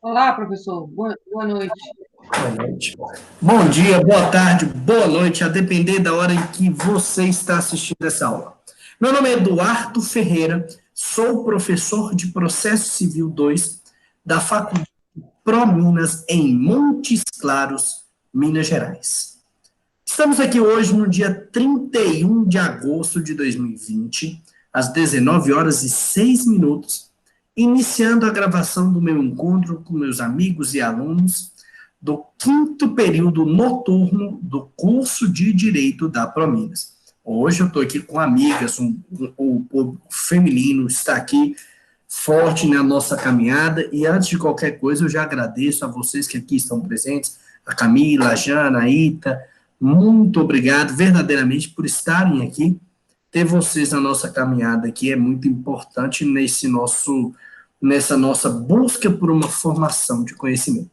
Olá, professor. Boa noite. Boa noite. Bom dia, boa tarde, boa noite, a depender da hora em que você está assistindo essa aula. Meu nome é Eduardo Ferreira, sou professor de Processo Civil 2 da Faculdade ProMinas em Montes Claros, Minas Gerais. Estamos aqui hoje no dia 31 de agosto de 2020, às 19 horas e 6 minutos, iniciando a gravação do meu encontro com meus amigos e alunos do quinto período noturno do curso de Direito da Prominas. Hoje eu estou aqui com amigas, o público feminino está aqui forte na nossa caminhada, e antes de qualquer coisa eu já agradeço a vocês que aqui estão presentes, a Camila, a Jana, a Ita, muito obrigado verdadeiramente por estarem aqui. Ter vocês na nossa caminhada aqui é muito importante nessa nossa busca por uma formação de conhecimento.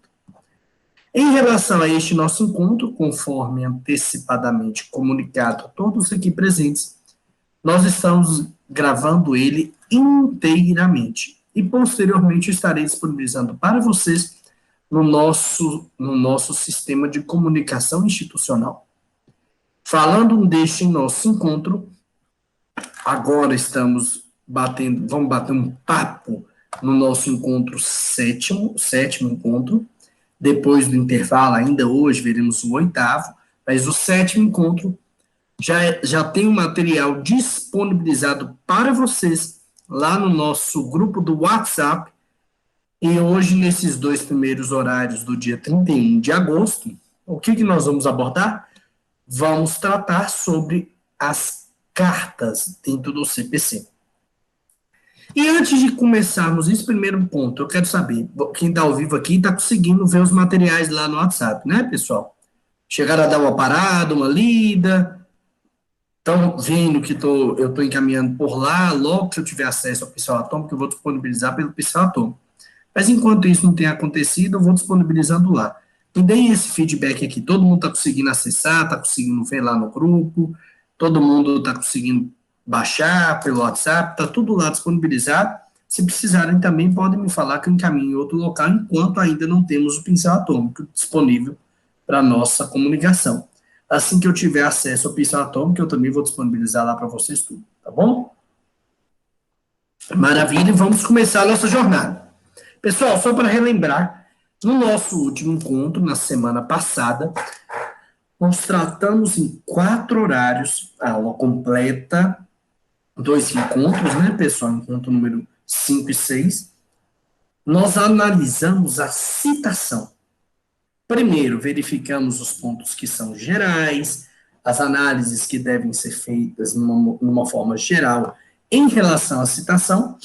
Em relação a este nosso encontro, conforme antecipadamente comunicado a todos aqui presentes, nós estamos gravando ele inteiramente e posteriormente estarei disponibilizando para vocês no nosso sistema de comunicação institucional. Falando deste nosso encontro, agora vamos bater um papo no nosso encontro sétimo encontro. Depois do intervalo, ainda hoje, veremos o oitavo, mas o sétimo encontro já tem um material disponibilizado para vocês lá no nosso grupo do WhatsApp. E hoje, nesses dois primeiros horários do dia 31 de agosto, o que nós vamos abordar? Vamos tratar sobre as cartas dentro do CPC. E antes de começarmos esse primeiro ponto, eu quero saber, quem está ao vivo aqui está conseguindo ver os materiais lá no WhatsApp, né, pessoal? Chegaram a dar uma parada, uma lida, estão vendo que eu estou encaminhando por lá, logo que eu tiver acesso ao pincel atômico, eu vou disponibilizar pelo pincel atômico. Mas enquanto isso não tem acontecido, eu vou disponibilizando lá. Me deem esse feedback aqui, todo mundo está conseguindo acessar, está conseguindo ver lá no grupo, todo mundo está conseguindo baixar pelo WhatsApp, está tudo lá disponibilizado. Se precisarem também, podem me falar que eu encaminho em outro local, enquanto ainda não temos o pincel atômico disponível para nossa comunicação. Assim que eu tiver acesso ao pincel atômico, eu também vou disponibilizar lá para vocês tudo, tá bom? Maravilha, e vamos começar a nossa jornada. Pessoal, só para relembrar, no nosso último encontro, na semana passada, nós tratamos em 4 horários, a aula completa, 2 encontros, né, pessoal? Encontro número 5 e 6. Nós analisamos a citação. Primeiro, verificamos os pontos que são gerais, as análises que devem ser feitas numa forma geral em relação à citação,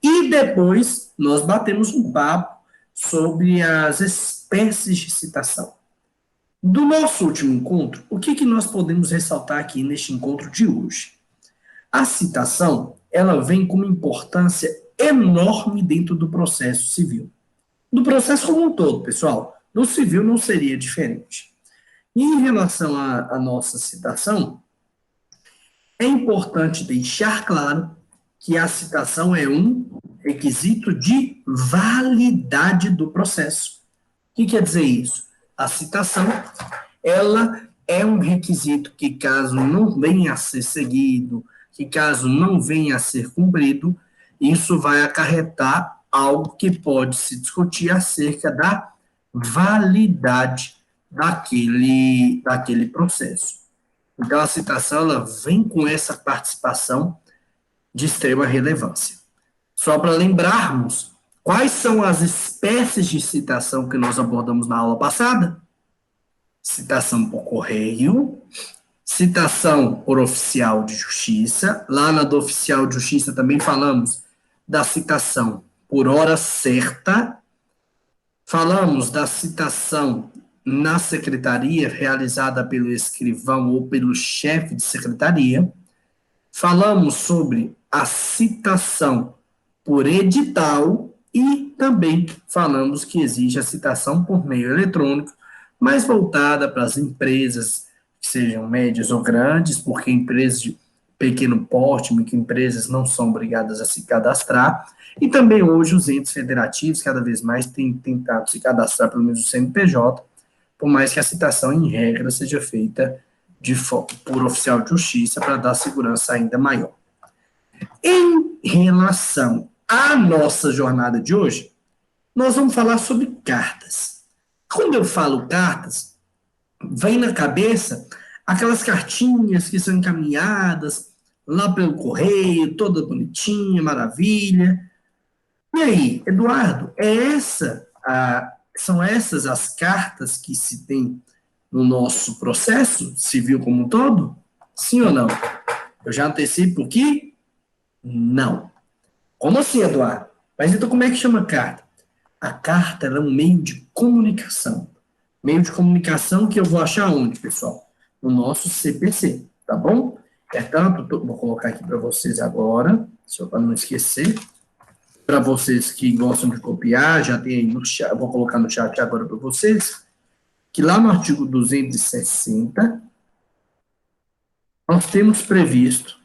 e depois nós batemos um papo sobre as espécies de citação. Do nosso último encontro, o que nós podemos ressaltar aqui neste encontro de hoje? A citação, ela vem com uma importância enorme dentro do processo civil. Do processo como um todo, pessoal. No civil não seria diferente. E em relação à nossa citação, é importante deixar claro que a citação é um requisito de validade do processo. O que quer dizer isso? A citação, ela é um requisito que, caso não venha a ser seguido, que caso não venha a ser cumprido, isso vai acarretar algo que pode se discutir acerca da validade daquele processo. Então, a citação ela vem com essa participação de extrema relevância. Só para lembrarmos, quais são as espécies de citação que nós abordamos na aula passada? Citação por correio, citação por oficial de justiça. Lá na do oficial de justiça também falamos da citação por hora certa. Falamos da citação na secretaria, realizada pelo escrivão ou pelo chefe de secretaria. Falamos sobre a citação por edital e também falamos que existe a citação por meio eletrônico, mais voltada para as empresas, que sejam médias ou grandes, porque empresas pequeno porte, microempresas não são obrigadas a se cadastrar, e também hoje os entes federativos cada vez mais têm tentado se cadastrar pelo menos o CNPJ, por mais que a citação em regra seja feita por oficial de justiça para dar segurança ainda maior. Em relação à nossa jornada de hoje, nós vamos falar sobre cartas. Quando eu falo cartas, vem na cabeça aquelas cartinhas que são encaminhadas lá pelo correio, toda bonitinha, maravilha. E aí, Eduardo, são essas as cartas que se tem no nosso processo civil como um todo? Sim ou não? Eu já antecipo que não. Como assim, Eduardo? Mas então como é que chama carta? A carta é um meio de comunicação. Meio de comunicação que eu vou achar onde, pessoal? No nosso CPC, tá bom? Portanto, vou colocar aqui para vocês agora, só para não esquecer. Para vocês que gostam de copiar, já tem aí no chat, vou colocar no chat agora para vocês, que lá no artigo 260, nós temos previstas,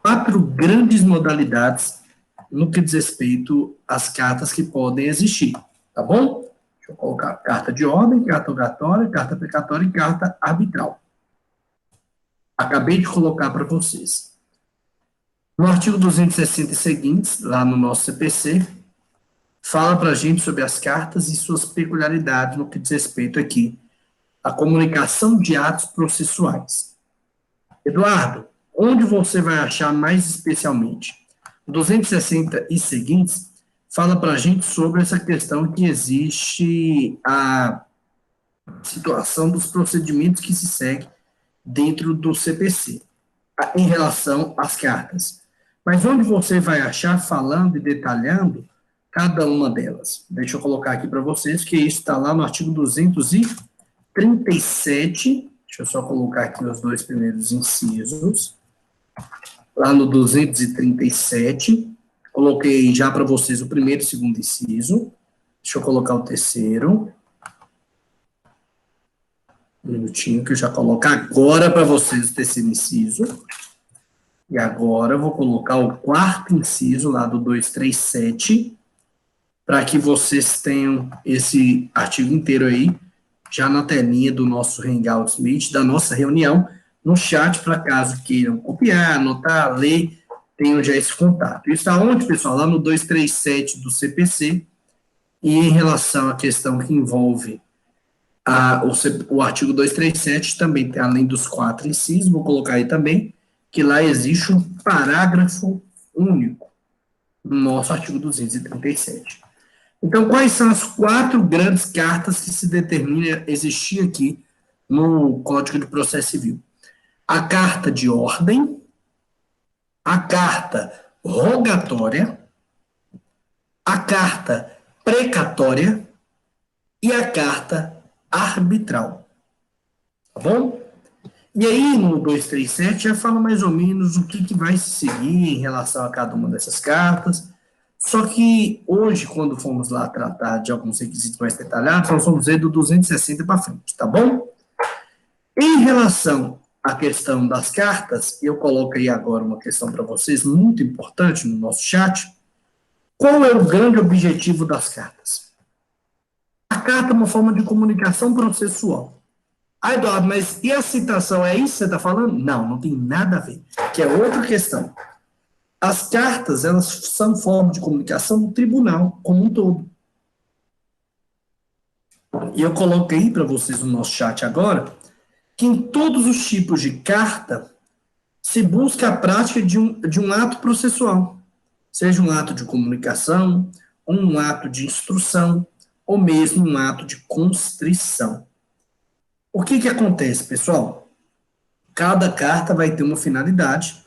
4 grandes modalidades no que diz respeito às cartas que podem existir, tá bom? Deixa eu colocar carta de ordem, carta rogatória, carta precatória e carta arbitral. Acabei de colocar para vocês. No artigo 260 e seguintes, lá no nosso CPC, fala para a gente sobre as cartas e suas peculiaridades no que diz respeito aqui à comunicação de atos processuais. Eduardo, onde você vai achar mais especialmente? O 260 e seguintes fala para a gente sobre essa questão que existe a situação dos procedimentos que se segue dentro do CPC, em relação às cartas. Mas onde você vai achar falando e detalhando cada uma delas? Deixa eu colocar aqui para vocês, que isso está lá no artigo 237, deixa eu só colocar aqui os 2 primeiros incisos, lá no 237, coloquei já para vocês o primeiro e o segundo inciso, deixa eu colocar o terceiro, um minutinho que eu já coloco agora para vocês o terceiro inciso. E agora eu vou colocar o 4º inciso lá do 237, para que vocês tenham esse artigo inteiro aí, já na telinha do nosso Hangouts Meet, da nossa reunião, no chat, para caso queiram copiar, anotar, ler, tenham já esse contato. Isso está onde, pessoal? Lá no 237 do CPC, e em relação à questão que envolve o artigo 237, também tem, além dos 4 incisos, vou colocar aí também, que lá existe um parágrafo único no nosso artigo 237. Então, quais são as 4 grandes cartas que se determina existir aqui no Código de Processo Civil? A carta de ordem, a carta rogatória, a carta precatória e a carta arbitral. Tá bom? E aí, no 237, já fala mais ou menos o que vai se seguir em relação a cada uma dessas cartas. Só que hoje, quando formos lá tratar de alguns requisitos mais detalhados, nós vamos ver do 260 para frente, tá bom? Em relação à questão das cartas, eu coloco aí agora uma questão para vocês muito importante no nosso chat. Qual é o grande objetivo das cartas? A carta é uma forma de comunicação processual. Ah, Eduardo, mas e a citação, é isso que você está falando? Não, não tem nada a ver, que é outra questão. As cartas, elas são forma de comunicação no tribunal, como um todo. E eu coloquei para vocês no nosso chat agora, que em todos os tipos de carta, se busca a prática de um ato processual, seja um ato de comunicação, um ato de instrução, ou mesmo um ato de constrição. O que acontece, pessoal? Cada carta vai ter uma finalidade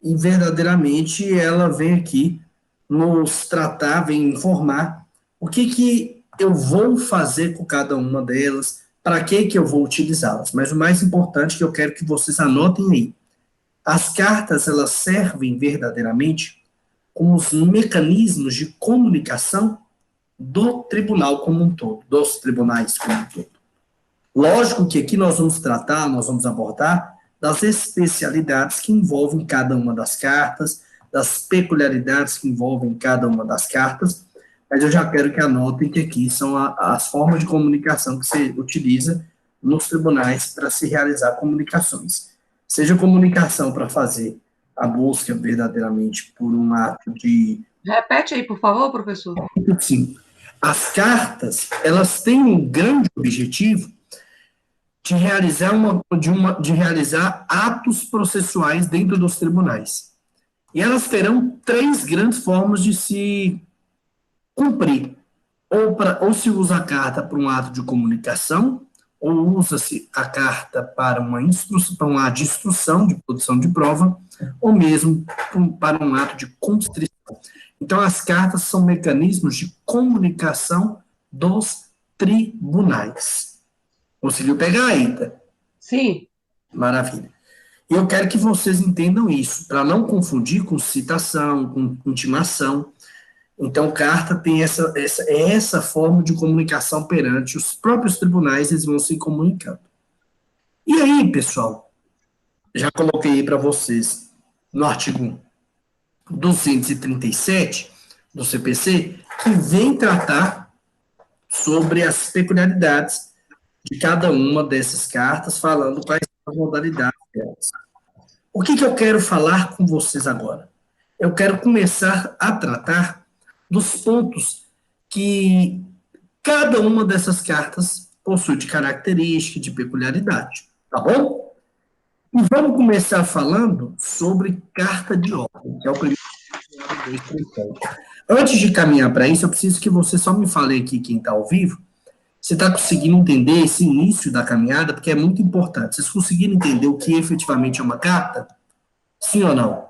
e verdadeiramente ela vem aqui nos tratar, vem informar o que eu vou fazer com cada uma delas, para que eu vou utilizá-las. Mas o mais importante que eu quero que vocês anotem aí, as cartas, elas servem verdadeiramente como os mecanismos de comunicação do tribunal como um todo, dos tribunais como um todo. Lógico que aqui nós vamos tratar, nós vamos abordar das especialidades que envolvem cada uma das cartas, das peculiaridades que envolvem cada uma das cartas, mas eu já quero que anotem que aqui são as formas de comunicação que você utiliza nos tribunais para se realizar comunicações. Seja comunicação para fazer a busca verdadeiramente por um ato de... Repete aí, por favor, professor. Sim, as cartas, elas têm um grande objetivo de realizar atos processuais dentro dos tribunais. E elas terão três grandes formas de se cumprir. Ou se usa a carta para um ato de comunicação, ou usa-se a carta para uma instrução, para um ato de instrução, de produção de prova, ou mesmo para um ato de constrição. Então, as cartas são mecanismos de comunicação dos tribunais. Conseguiu pegar aí, tá? Sim. Maravilha. E eu quero que vocês entendam isso, para não confundir com citação, com intimação. Então, carta tem essa forma de comunicação perante os próprios tribunais, eles vão se comunicando. E aí, pessoal, já coloquei aí para vocês no artigo 237 do CPC, que vem tratar sobre as peculiaridades de cada uma dessas cartas, falando quais são as modalidades delas. O que eu quero falar com vocês agora? Eu quero começar a tratar dos pontos que cada uma dessas cartas possui de característica, de peculiaridade, tá bom? E vamos começar falando sobre carta de ordem, que é o primeiro. Antes de caminhar para isso, eu preciso que você só me fale aqui, quem está ao vivo, você está conseguindo entender esse início da caminhada, porque é muito importante. Vocês conseguiram entender o que efetivamente é uma carta? Sim ou não?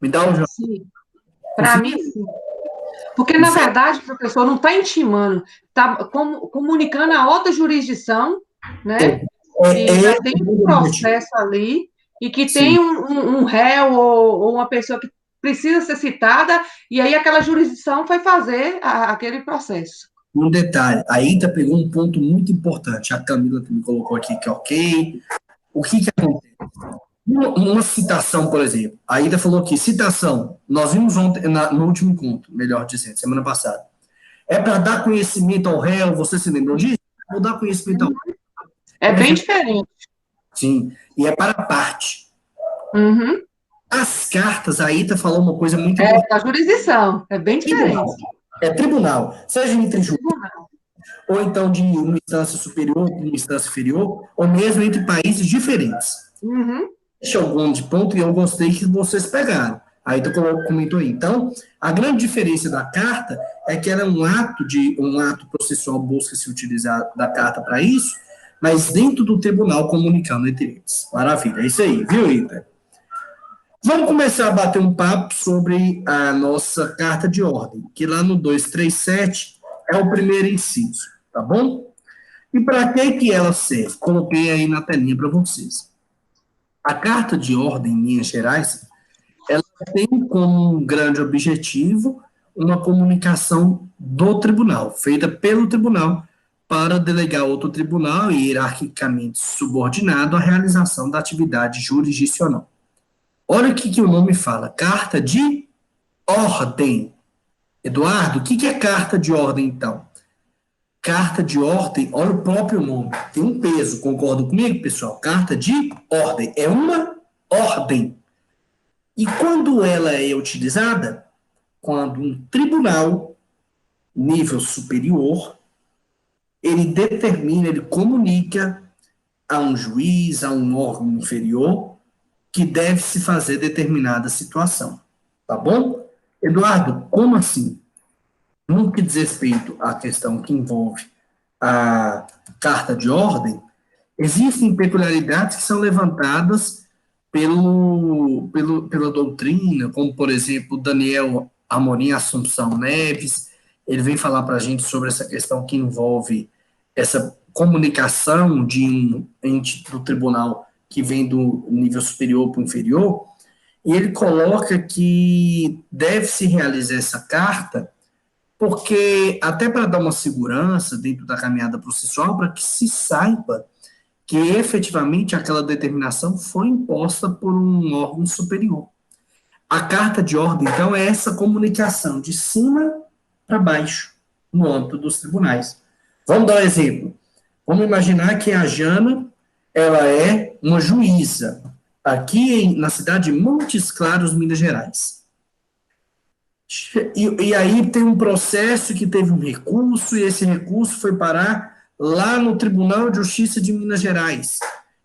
Me dá um... Sim. Para mim, sim. Porque, na verdade, o professor não está intimando, está comunicando a outra jurisdição, né? E já tem um processo ali, e que tem um réu ou uma pessoa que precisa ser citada, e aí aquela jurisdição vai fazer aquele processo. Um detalhe, a Ita pegou um ponto muito importante. A Camila me colocou aqui que é ok. O que acontece? Uma citação, por exemplo, a Ida falou aqui, citação, nós vimos ontem, no último encontro, melhor dizendo, semana passada. É para dar conhecimento ao réu, você se lembrou disso? Ou dar conhecimento ao réu? É bem diferente. Sim, e é para a parte. Uhum. As cartas, a Ita falou uma coisa muito importante. É a jurisdição, é bem diferente. É tribunal, seja entre tribunal, ou então de uma instância superior para uma instância inferior, ou mesmo entre países diferentes. Uhum. Esse é o grande ponto, e eu gostei que vocês pegaram. Aí tu comentou aí. Então, a grande diferença da carta é que ela é um ato processual, busca se utilizar da carta para isso, mas dentro do tribunal comunicando entre eles. Maravilha, é isso aí, viu, Ita? Vamos começar a bater um papo sobre a nossa carta de ordem, que lá no 237 é o primeiro inciso, tá bom? E para que ela serve? Coloquei aí na telinha para vocês. A carta de ordem, em linhas gerais, ela tem como um grande objetivo uma comunicação do tribunal, feita pelo tribunal, para delegar a outro tribunal e hierarquicamente subordinado à realização da atividade jurisdicional. Olha o que o nome fala, carta de ordem. Eduardo, o que é carta de ordem, então? Carta de ordem, olha o próprio nome, tem um peso, concordam comigo, pessoal? Carta de ordem, é uma ordem. E quando ela é utilizada? Quando um tribunal, nível superior, ele determina, ele comunica a um juiz, a um órgão inferior, que deve se fazer determinada situação. Tá bom? Eduardo, como assim? No que diz respeito à questão que envolve a carta de ordem, existem peculiaridades que são levantadas pela doutrina, como, por exemplo, Daniel Amorim Assumpção Neves, ele vem falar para a gente sobre essa questão que envolve essa comunicação de um ente do tribunal que vem do nível superior para o inferior, e ele coloca que deve-se realizar essa carta porque, até para dar uma segurança dentro da caminhada processual, para que se saiba que efetivamente aquela determinação foi imposta por um órgão superior. A carta de ordem, então, é essa comunicação de cima para baixo, no âmbito dos tribunais. Vamos dar um exemplo. Vamos imaginar que a Jana, ela é uma juíza, aqui na cidade de Montes Claros, Minas Gerais. E aí tem um processo que teve um recurso, e esse recurso foi parar lá no Tribunal de Justiça de Minas Gerais.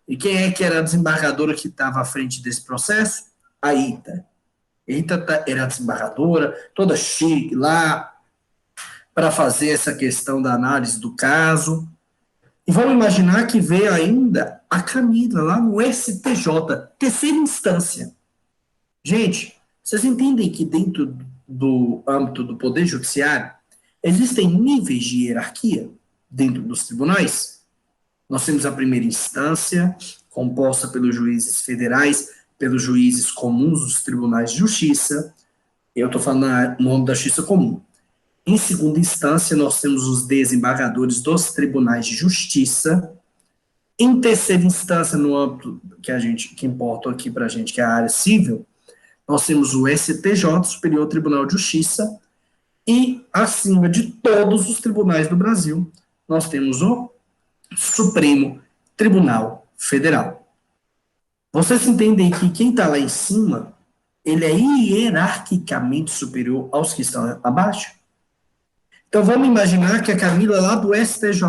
E quem é que era a desembargadora que estava à frente desse processo? A Ita. A Ita era a desembargadora, toda chique lá, para fazer essa questão da análise do caso. E vamos imaginar que veio ainda a Camila, lá no STJ, terceira instância. Gente, vocês entendem que dentro do âmbito do Poder Judiciário existem níveis de hierarquia dentro dos tribunais? Nós temos a primeira instância, composta pelos juízes federais, pelos juízes comuns dos tribunais de justiça. Eu estou falando no âmbito da justiça comum. Em segunda instância, nós temos os desembargadores dos tribunais de justiça. Em terceira instância, no âmbito que importa aqui para a gente, que é a área civil, nós temos o STJ, Superior Tribunal de Justiça, e acima de todos os tribunais do Brasil, nós temos o Supremo Tribunal Federal. Vocês entendem que quem está lá em cima, ele é hierarquicamente superior aos que estão abaixo? Então vamos imaginar que a Camila lá do STJ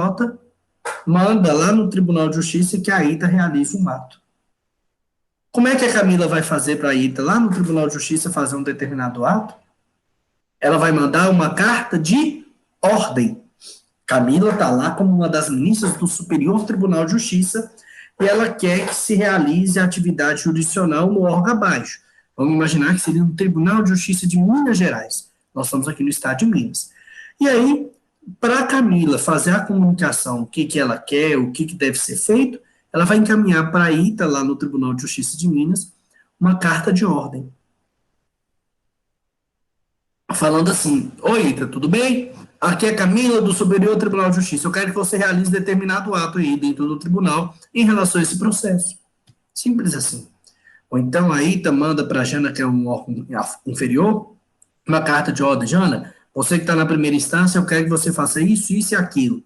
manda lá no Tribunal de Justiça que a Ita realize um ato. Como é que a Camila vai fazer para a Ita lá no Tribunal de Justiça fazer um determinado ato? Ela vai mandar uma carta de ordem. Camila está lá como uma das ministras do Superior Tribunal de Justiça e ela quer que se realize a atividade jurisdicional no órgão abaixo. Vamos imaginar que seria no Tribunal de Justiça de Minas Gerais. Nós estamos aqui no estado de Minas. E aí, para a Camila fazer a comunicação, o que ela quer, o que deve ser feito, ela vai encaminhar para a Ita, lá no Tribunal de Justiça de Minas, uma carta de ordem. Falando assim: oi, Ita, tudo bem? Aqui é a Camila do Superior Tribunal de Justiça. Eu quero que você realize determinado ato aí dentro do tribunal em relação a esse processo. Simples assim. Ou então a Ita manda para a Jana, que é um órgão inferior, uma carta de ordem. Jana, você que está na primeira instância, eu quero que você faça isso, isso e aquilo.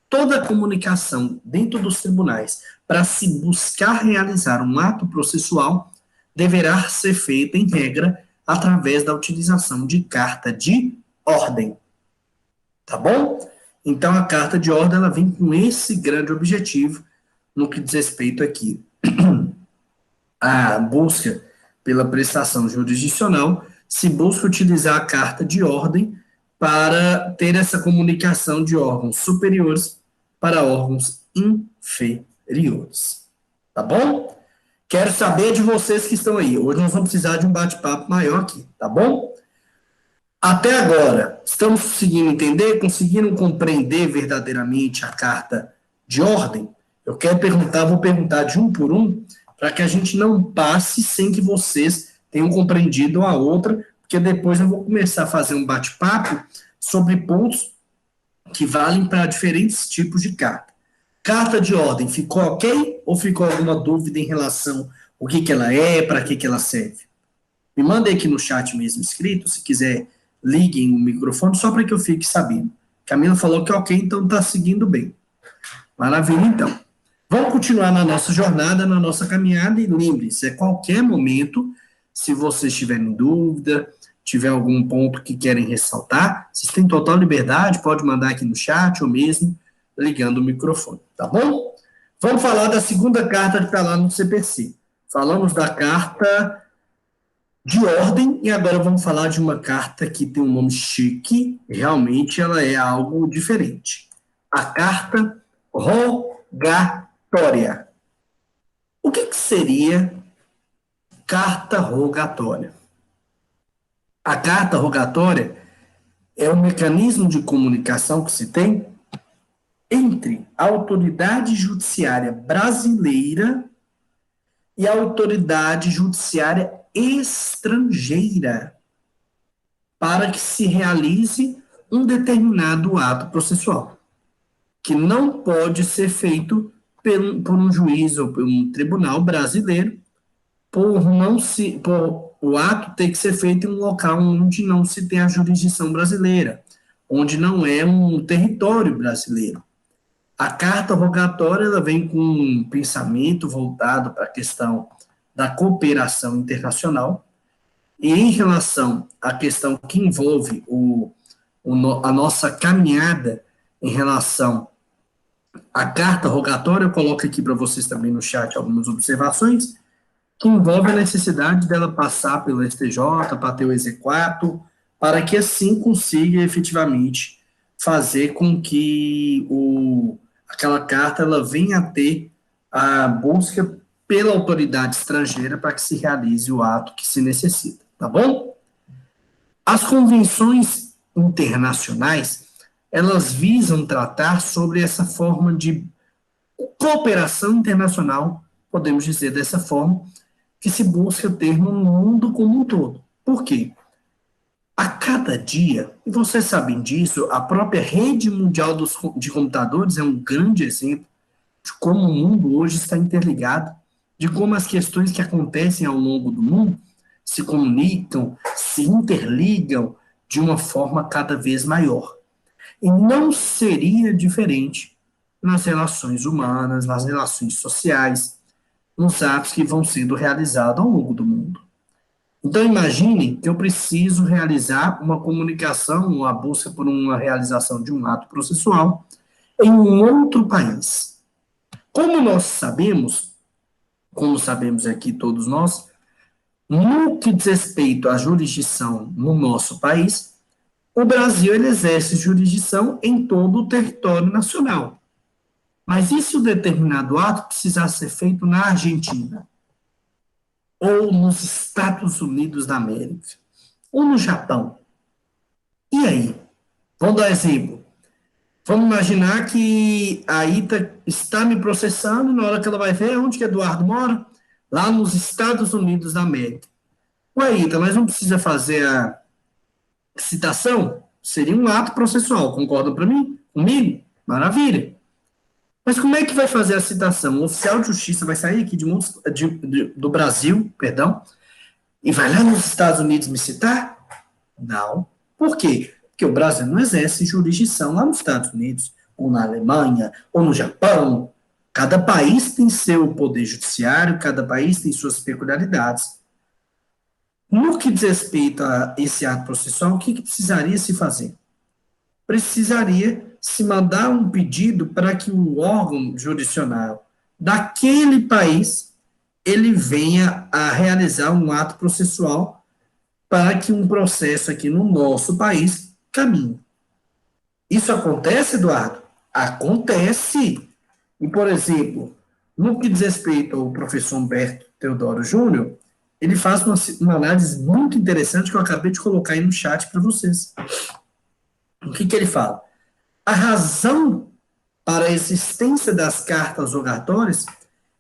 Toda a comunicação dentro dos tribunais para se buscar realizar um ato processual deverá ser feita, em regra, através da utilização de carta de ordem. Tá bom? Então, a carta de ordem ela vem com esse grande objetivo no que diz respeito aqui à busca pela prestação jurisdicional, se busca utilizar a carta de ordem para ter essa comunicação de órgãos superiores para órgãos inferiores. Tá bom? Quero saber de vocês que estão aí. Hoje nós vamos precisar de um bate-papo maior aqui, tá bom? Até agora, estamos conseguindo entender, conseguindo compreender verdadeiramente a carta de ordem? Eu quero perguntar, vou perguntar de um por um, para que a gente não passe sem que vocês tenham compreendido a outra, porque depois eu vou começar a fazer um bate-papo sobre pontos que valem para diferentes tipos de carta. Carta de ordem, ficou ok? Ou ficou alguma dúvida em relação ao que ela é, para que ela serve? Me mandem aqui no chat mesmo escrito, se quiser, liguem o microfone, só para que eu fique sabendo. Camila falou que ok, então está seguindo bem. Maravilha, então. Vamos continuar na nossa jornada, na nossa caminhada, e lembre-se, a qualquer momento, se vocês tiverem dúvida, tiver algum ponto que querem ressaltar, vocês têm total liberdade, pode mandar aqui no chat ou mesmo ligando o microfone, tá bom? Vamos falar da segunda carta que está lá no CPC. Falamos da carta de ordem e agora vamos falar de uma carta que tem um nome chique, realmente ela é algo diferente. A carta rogatória. O que seria carta rogatória? A carta rogatória é um mecanismo de comunicação que se tem entre a autoridade judiciária brasileira e a autoridade judiciária estrangeira para que se realize um determinado ato processual, que não pode ser feito por um juiz ou por um tribunal brasileiro, por o ato ter que ser feito em um local onde não se tem a jurisdição brasileira, onde não é um território brasileiro. A carta rogatória ela vem com um pensamento voltado para a questão da cooperação internacional, e em relação à questão que envolve a nossa caminhada em relação à carta rogatória, eu coloco aqui para vocês também no chat algumas observações, que envolve a necessidade dela passar pelo STJ, para ter o exequatur, para que assim consiga efetivamente fazer com que aquela carta ela venha a ter a busca pela autoridade estrangeira para que se realize o ato que se necessita, tá bom? As convenções internacionais, elas visam tratar sobre essa forma de cooperação internacional, podemos dizer dessa forma, que se busca ter no mundo como um todo. Por quê? A cada dia, e vocês sabem disso, a própria rede mundial de computadores é um grande exemplo de como o mundo hoje está interligado, de como as questões que acontecem ao longo do mundo se comunicam, se interligam de uma forma cada vez maior. E não seria diferente nas relações humanas, nas relações sociais, nos atos que vão sendo realizados ao longo do mundo. Então, imagine que eu preciso realizar uma comunicação, uma busca por uma realização de um ato processual em um outro país. Como sabemos aqui todos nós, no que diz respeito à jurisdição no nosso país, o Brasil ele exerce jurisdição em todo o território nacional. Mas e se o determinado ato precisar ser feito na Argentina? Ou nos Estados Unidos da América? Ou no Japão? E aí? Vamos dar exemplo. Vamos imaginar que a Ita está me processando, na hora que ela vai ver onde que Eduardo mora, lá nos Estados Unidos da América. Ué, Ita, mas não precisa fazer a citação? Seria um ato processual, concordam comigo? Maravilha. Mas como é que vai fazer a citação? O oficial de justiça vai sair aqui do Brasil, e vai lá nos Estados Unidos me citar? Não. Por quê? Porque o Brasil não exerce jurisdição lá nos Estados Unidos, ou na Alemanha, ou no Japão. Cada país tem seu poder judiciário, cada país tem suas peculiaridades. No que diz respeito a esse ato processual, o que precisaria se fazer? Precisaria se mandar um pedido para que o órgão jurisdicional daquele país ele venha a realizar um ato processual para que um processo aqui no nosso país caminhe. Isso acontece, Eduardo? Acontece. E, por exemplo, no que diz respeito ao professor Humberto Teodoro Júnior, ele faz uma análise muito interessante que eu acabei de colocar aí no chat para vocês. O que ele fala? A razão para a existência das cartas rogatórias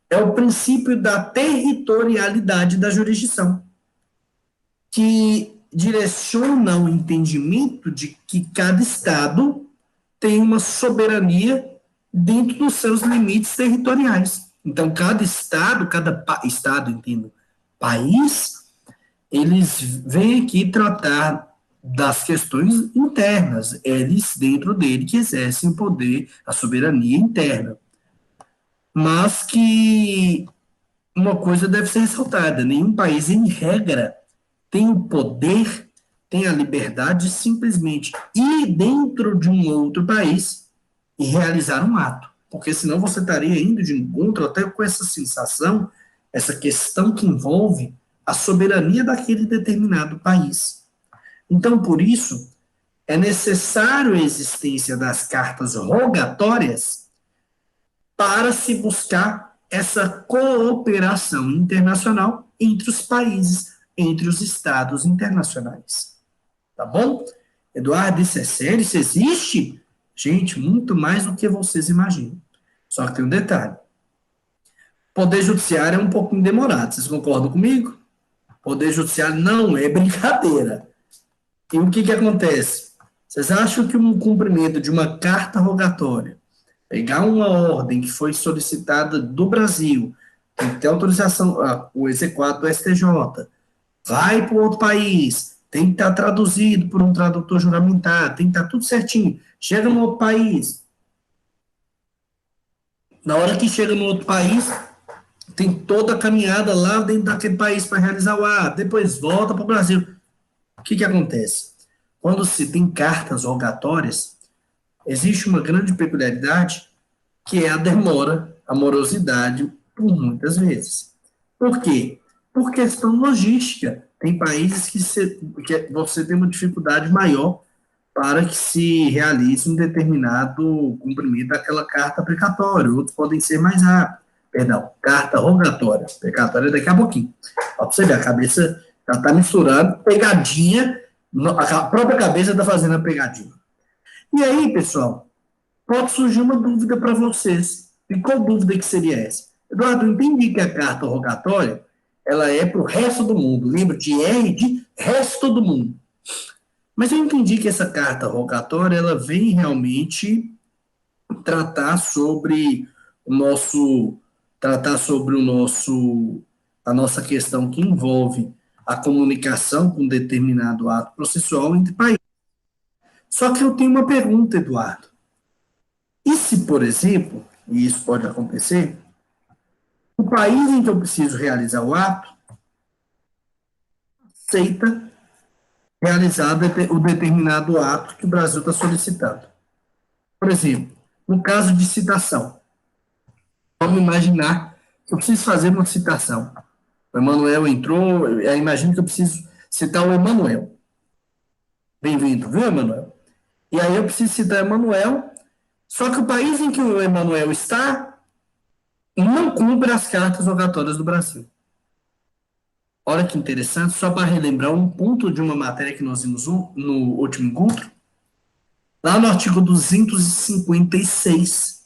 é o princípio da territorialidade da jurisdição, que direciona o entendimento de que cada Estado tem uma soberania dentro dos seus limites territoriais. Então, cada Estado, país, eles vêm aqui tratar das questões internas, eles dentro dele que exercem o poder, a soberania interna. Mas que uma coisa deve ser ressaltada, nenhum país, em regra, tem o poder, tem a liberdade de simplesmente ir dentro de um outro país e realizar um ato, porque senão você estaria indo de encontro até com essa sensação, essa questão que envolve a soberania daquele determinado país. Então, por isso, é necessário a existência das cartas rogatórias para se buscar essa cooperação internacional entre os países, entre os estados internacionais. Tá bom? Eduardo, isso é sério? Isso existe? Gente, muito mais do que vocês imaginam. Só que tem um detalhe. Poder judiciário é um pouquinho demorado, vocês concordam comigo? Poder judiciário não é brincadeira. E o que acontece? Vocês acham que um cumprimento de uma carta rogatória pegar uma ordem que foi solicitada do Brasil, tem que ter autorização, o exequatur do STJ, vai para outro país, tem que estar traduzido por um tradutor juramentado, tem que estar tudo certinho. Chega no outro país. Na hora que chega no outro país, tem toda a caminhada lá dentro daquele país para realizar o ato, depois volta para o Brasil. O que acontece? Quando se tem cartas rogatórias, existe uma grande peculiaridade que é a demora, a morosidade, por muitas vezes. Por quê? Por questão logística. Tem países que você tem uma dificuldade maior para que se realize um determinado cumprimento daquela carta precatória. Outros podem ser mais rápidos. Perdão, carta rogatória. Precatória daqui a pouquinho. Ó, pra você ver, a cabeça já está misturando pegadinha, a própria cabeça está fazendo a pegadinha. E aí, pessoal, pode surgir uma dúvida para vocês. E qual dúvida que seria essa? Eduardo, eu entendi que a carta rogatória, ela é para o resto do mundo. Lembra de R de resto do mundo. Mas eu entendi que essa carta rogatória, ela vem realmente tratar sobre a nossa questão que envolve a comunicação com determinado ato processual entre países. Só que eu tenho uma pergunta, Eduardo. E se, por exemplo, e isso pode acontecer, o país em que eu preciso realizar o ato aceita realizar o determinado ato que o Brasil está solicitando. Por exemplo, no caso de citação, vamos imaginar que eu preciso fazer uma citação. O Emanuel entrou, eu imagino que eu preciso citar o Emanuel. Bem-vindo, viu, Emanuel? E aí eu preciso citar o Emanuel, só que o país em que o Emanuel está não cumpre as cartas rogatórias do Brasil. Olha que interessante, só para relembrar um ponto de uma matéria que nós vimos no último encontro, lá no artigo 256,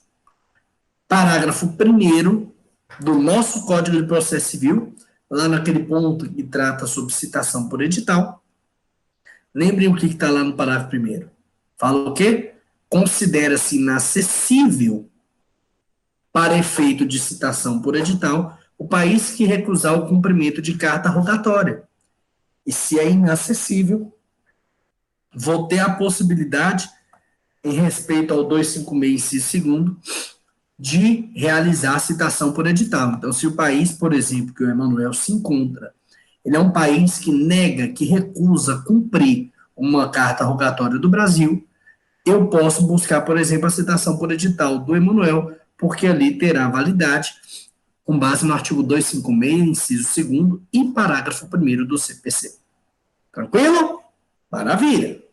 parágrafo 1º do nosso Código de Processo Civil, lá naquele ponto que trata sobre citação por edital. Lembrem o que está lá no parágrafo 1º. Fala o quê? Considera-se inacessível para efeito de citação por edital o país que recusar o cumprimento de carta rogatória. E se é inacessível, vou ter a possibilidade, em respeito ao 256, inciso segundo, de realizar a citação por edital. Então, se o país, por exemplo, que o Emanuel se encontra, ele é um país que nega, que recusa cumprir uma carta rogatória do Brasil, eu posso buscar, por exemplo, a citação por edital do Emanuel, porque ali terá validade com base no artigo 256, inciso 2º e parágrafo 1º do CPC. Tranquilo? Maravilha.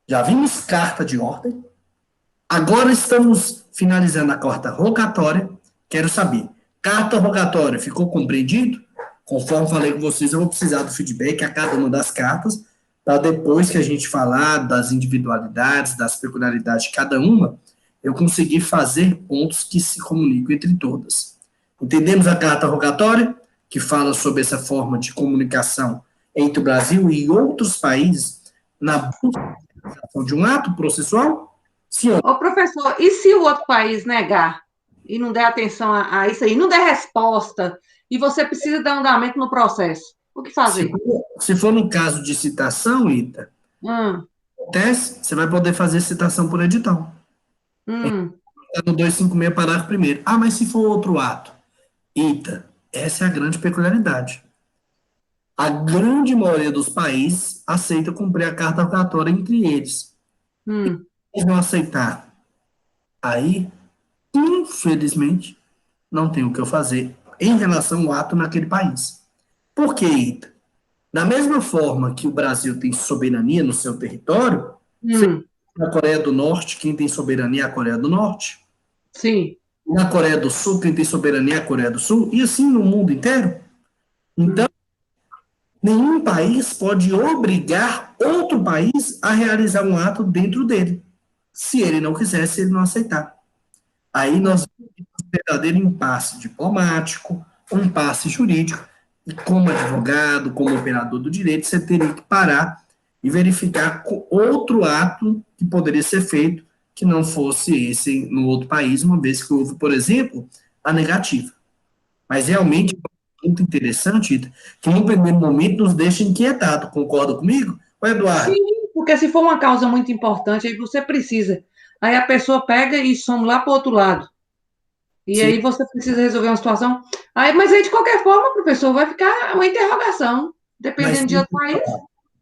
Já vimos carta de ordem. Agora estamos finalizando a carta rogatória. Quero saber, carta rogatória ficou compreendido? Conforme falei com vocês, eu vou precisar do feedback a cada uma das cartas, para depois que a gente falar das individualidades, das peculiaridades de cada uma, eu conseguir fazer pontos que se comunicam entre todas. Entendemos a carta rogatória, que fala sobre essa forma de comunicação entre o Brasil e outros países na busca de um ato processual? Sim. Ô, professor, e se o outro país negar e não der atenção a isso aí, não der resposta, e você precisa dar andamento no processo? O que fazer? Se for no caso de citação, Ita, você vai poder fazer citação por edital. Está no 256, parágrafo 1º. Ah, mas se for outro ato? Ita, essa é a grande peculiaridade. A grande maioria dos países aceita cumprir a carta rogatória entre eles. E eles não aceitar. Aí, infelizmente, não tem o que eu fazer em relação ao ato naquele país. Por quê, Ita? Da mesma forma que o Brasil tem soberania no seu território, na Coreia do Norte, quem tem soberania é a Coreia do Norte. Sim. Na Coreia do Sul, quem tem soberania é a Coreia do Sul, e assim no mundo inteiro. Então, nenhum país pode obrigar outro país a realizar um ato dentro dele, se ele não quiser, se ele não aceitar. Aí nós temos um verdadeiro impasse diplomático, um impasse jurídico, e como advogado, como operador do direito, você teria que parar e verificar outro ato que poderia ser feito que não fosse esse no outro país, uma vez que houve, por exemplo, a negativa. Mas realmente é muito interessante, Ita, que no primeiro momento nos deixa inquietado. Concorda comigo? Ô, Sim, Eduardo? porque se for uma causa muito importante, aí você precisa. Aí a pessoa pega e some lá para o outro lado. E Sim, aí você precisa resolver uma situação. Aí, mas aí, de qualquer forma, professor, vai ficar uma interrogação, mas dependendo de outro país.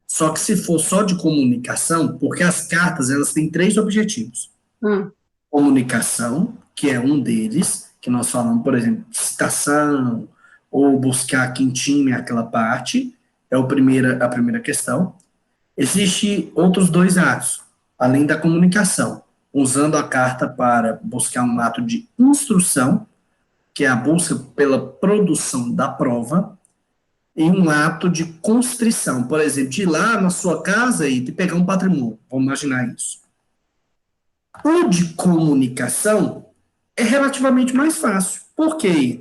só que se for só de comunicação, porque as cartas elas têm três objetivos. Hum, Comunicação, que é um deles, que nós falamos, por exemplo, citação, ou buscar quem tinha aquela parte, é a primeira questão. Existem outros dois atos, além da comunicação, usando a carta para buscar um ato de instrução, que é a busca pela produção da prova, e um ato de constrição, por exemplo, de ir lá na sua casa e de pegar um patrimônio, vamos imaginar isso. O de comunicação é relativamente mais fácil. Por quê?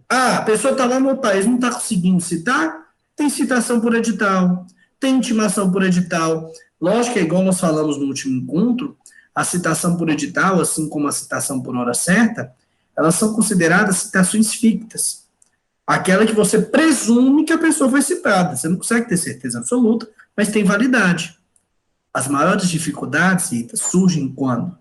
Ah, a pessoa está lá no país, não está conseguindo citar, tem citação por edital, tem intimação por edital. Lógico que é igual nós falamos no último encontro, a citação por edital, assim como a citação por hora certa, elas são consideradas citações fictas. Aquela que você presume que a pessoa foi citada. Você não consegue ter certeza absoluta, mas tem validade. As maiores dificuldades, Rita, surgem quando?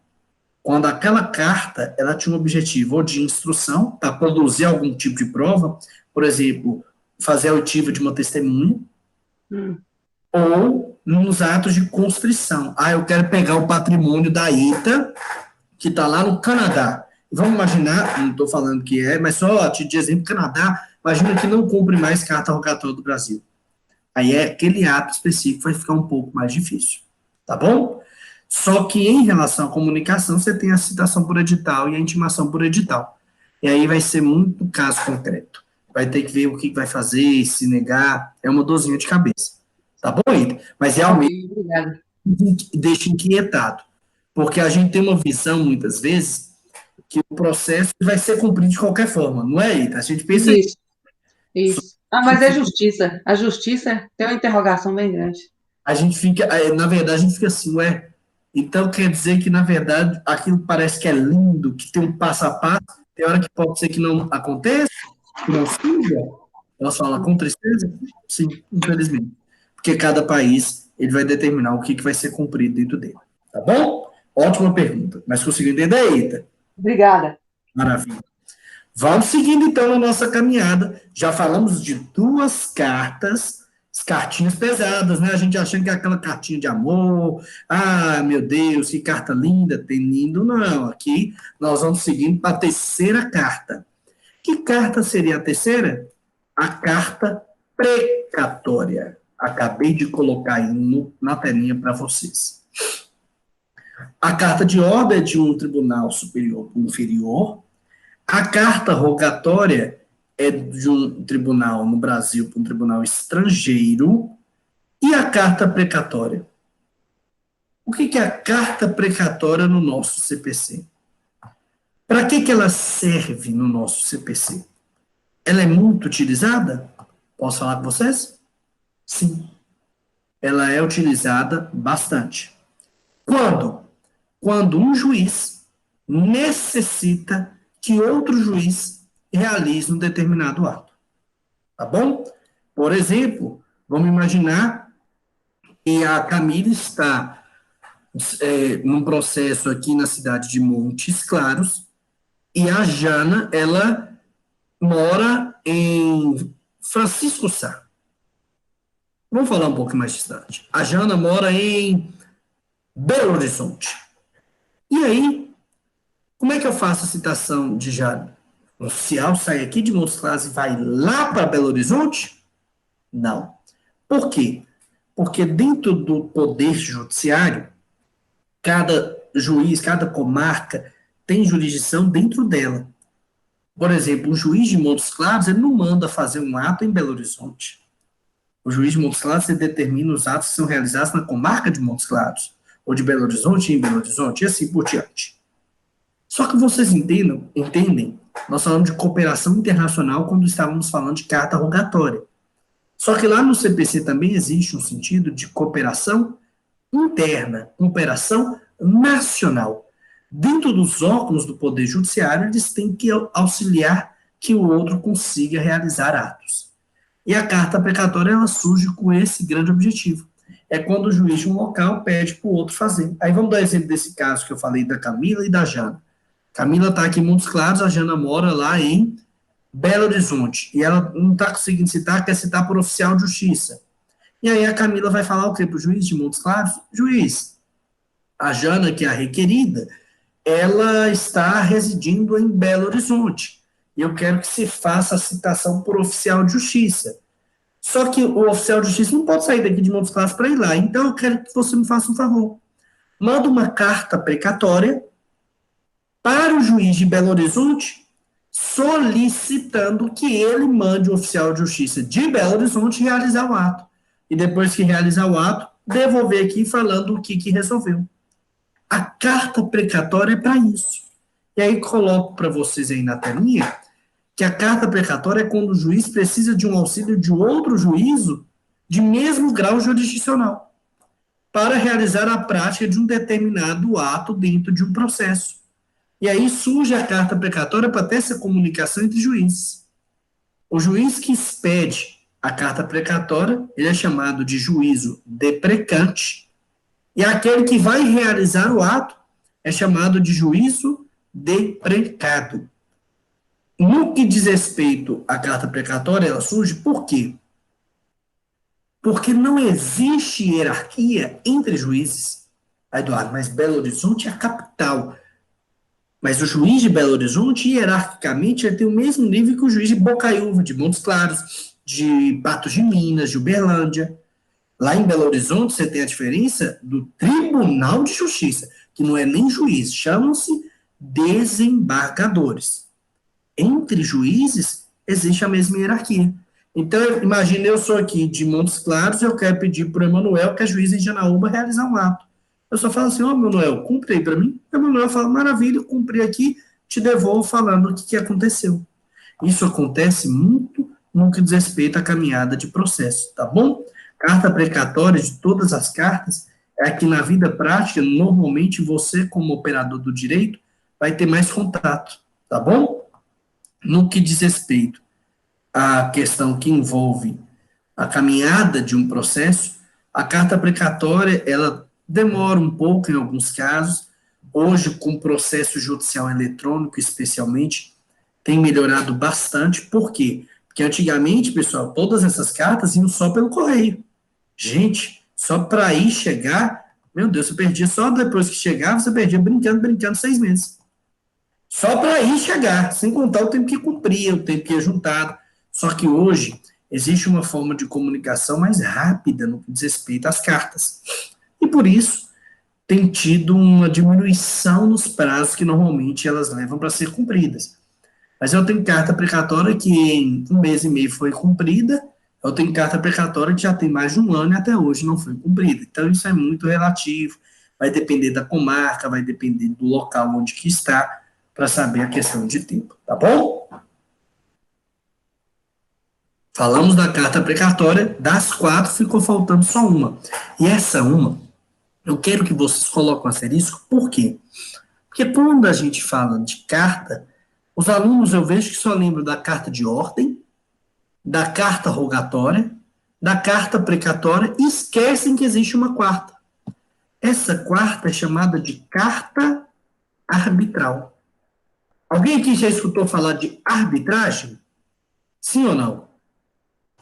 Quando aquela carta ela tinha um objetivo ou de instrução para produzir algum tipo de prova, por exemplo, fazer a oitiva de uma testemunha, hum. ou nos atos de constrição. Ah, eu quero pegar o patrimônio da Ita, que está lá no Canadá. Vamos imaginar, não estou falando que é, mas só te de exemplo, Canadá, imagina que não cumpre mais carta rogatória do Brasil. Aí é aquele ato específico vai ficar um pouco mais difícil, tá bom? Só que em relação à comunicação, você tem a citação por edital e a intimação por edital. E aí vai ser muito caso concreto. Vai ter que ver o que vai fazer, se negar, é uma dorzinha de cabeça. Tá bom, Ida? Mas Ok, realmente obrigada. deixa inquietado. Porque a gente tem uma visão, muitas vezes, que o processo vai ser cumprido de qualquer forma, não é, Ida? A gente pensa Isso, isso. isso. Ah, mas é justiça. A justiça tem uma interrogação bem grande. A gente fica, na verdade, a gente fica assim, ué, então quer dizer que, na verdade, aquilo parece que é lindo, que tem um passo a passo, tem hora que pode ser que não aconteça, que não siga, ela fala com tristeza? Sim, infelizmente. Porque cada país, ele vai determinar o que, que vai ser cumprido dentro dele. Tá bom? Ótima pergunta. Mas conseguiu entender, Eita? Obrigada. Maravilha. Vamos seguindo então na nossa caminhada. Já falamos de duas cartas, as cartinhas pesadas, né? A gente achando que é aquela cartinha de amor. Ah, meu Deus, que carta linda, tem lindo. Não, aqui nós vamos seguindo para a terceira carta. Que carta seria a terceira? A carta precatória. Acabei de colocar aí na telinha para vocês. A carta de ordem é de um tribunal superior para um inferior. A carta rogatória é de um tribunal no Brasil para um tribunal estrangeiro. E a carta precatória? O que é a carta precatória no nosso CPC? Para que ela serve no nosso CPC? Ela é muito utilizada? Posso falar com vocês? Sim, ela é utilizada bastante. Quando? Quando um juiz necessita que outro juiz realize um determinado ato. Tá bom? Por exemplo, vamos imaginar que a Camila está num processo aqui na cidade de Montes Claros e a Jana, ela mora em Francisco Sá. Vamos falar um pouco mais distante. A Jana mora em Belo Horizonte. E aí, como é que eu faço a citação de Jana? O oficial sai aqui de Montes Claros e vai lá para Belo Horizonte? Não. Por quê? Porque dentro do poder judiciário, cada juiz, cada comarca tem jurisdição dentro dela. Por exemplo, o juiz de Montes Claros, ele não manda fazer um ato em Belo Horizonte. O juiz de Montes Claros, ele determina os atos que são realizados na comarca de Montes Claros, ou de Belo Horizonte em Belo Horizonte, e assim por diante. Só que vocês entendem, nós falamos de cooperação internacional quando estávamos falando de carta rogatória. Só que lá no CPC também existe um sentido de cooperação interna, uma operação nacional. Dentro dos órgãos do Poder Judiciário, eles têm que auxiliar que o outro consiga realizar atos. E a carta precatória, ela surge com esse grande objetivo. É quando o juiz de um local pede para o outro fazer. Aí vamos dar exemplo desse caso que eu falei da Camila e da Jana. Camila está aqui em Montes Claros, a Jana mora lá em Belo Horizonte. E ela não está conseguindo citar, quer citar por oficial de justiça. E aí a Camila vai falar o quê para o juiz de Montes Claros? Juiz, a Jana, que é a requerida, ela está residindo em Belo Horizonte. E eu quero que se faça a citação por oficial de justiça. Só que o oficial de justiça não pode sair daqui de Montes Claros para ir lá. Então eu quero que você me faça um favor. Manda uma carta precatória para o juiz de Belo Horizonte, solicitando que ele mande o oficial de justiça de Belo Horizonte realizar o ato. E depois que realizar o ato, devolver aqui falando o que resolveu. A carta precatória é para isso. E aí coloco para vocês aí na telinha que a carta precatória é quando o juiz precisa de um auxílio de outro juízo de mesmo grau jurisdicional para realizar a prática de um determinado ato dentro de um processo. E aí surge a carta precatória para ter essa comunicação entre juízes. O juiz que expede a carta precatória, ele é chamado de juízo deprecante, e aquele que vai realizar o ato é chamado de juízo deprecado. No que diz respeito à carta precatória, ela surge por quê? Porque não existe hierarquia entre juízes. Eduardo, mas Belo Horizonte é a capital. Mas o juiz de Belo Horizonte, hierarquicamente, ele tem o mesmo nível que o juiz de Bocaiúva, de Montes Claros, de Patos de Minas, de Uberlândia. Lá em Belo Horizonte, você tem a diferença do Tribunal de Justiça, que não é nem juiz, chamam-se desembargadores. Entre juízes, existe a mesma hierarquia. Então, imagine, eu sou aqui de Montes Claros, eu quero pedir para o Emanuel, que é juiz em Janaúba, realizar um ato. Eu só falo assim, Emanuel, cumpre aí para mim. O Emanuel fala, maravilha, cumpri aqui, te devolvo falando o que aconteceu. Isso acontece muito no que diz respeito à caminhada de processo, tá bom? Carta precatória de todas as cartas é que na vida prática, normalmente você, como operador do direito, vai ter mais contato, tá bom? No que diz respeito à questão que envolve a caminhada de um processo, a carta precatória, ela demora um pouco em alguns casos. Hoje, com o processo judicial eletrônico, especialmente, tem melhorado bastante. Por quê? Porque antigamente, pessoal, todas essas cartas iam só pelo correio. Gente, só para ir chegar, meu Deus, você perdia só depois que chegava, você perdia brincando 6 meses. Só para ir chegar, sem contar o tempo que cumpria, o tempo que ia juntado. Só que hoje existe uma forma de comunicação mais rápida no que diz respeito às cartas. E por isso tem tido uma diminuição nos prazos que normalmente elas levam para ser cumpridas. Mas eu tenho carta precatória que em 1 mês e meio foi cumprida, eu tenho carta precatória que já tem mais de 1 ano e até hoje não foi cumprida. Então isso é muito relativo, vai depender da comarca, vai depender do local onde que está, para saber a questão de tempo, tá bom? Falamos da carta precatória, das 4 ficou faltando só uma. E essa uma, eu quero que vocês coloquem um asterisco, por quê? Porque quando a gente fala de carta, os alunos eu vejo que só lembram da carta de ordem, da carta rogatória, da carta precatória e esquecem que existe uma quarta. Essa quarta é chamada de carta arbitral. Alguém aqui já escutou falar de arbitragem? Sim ou não?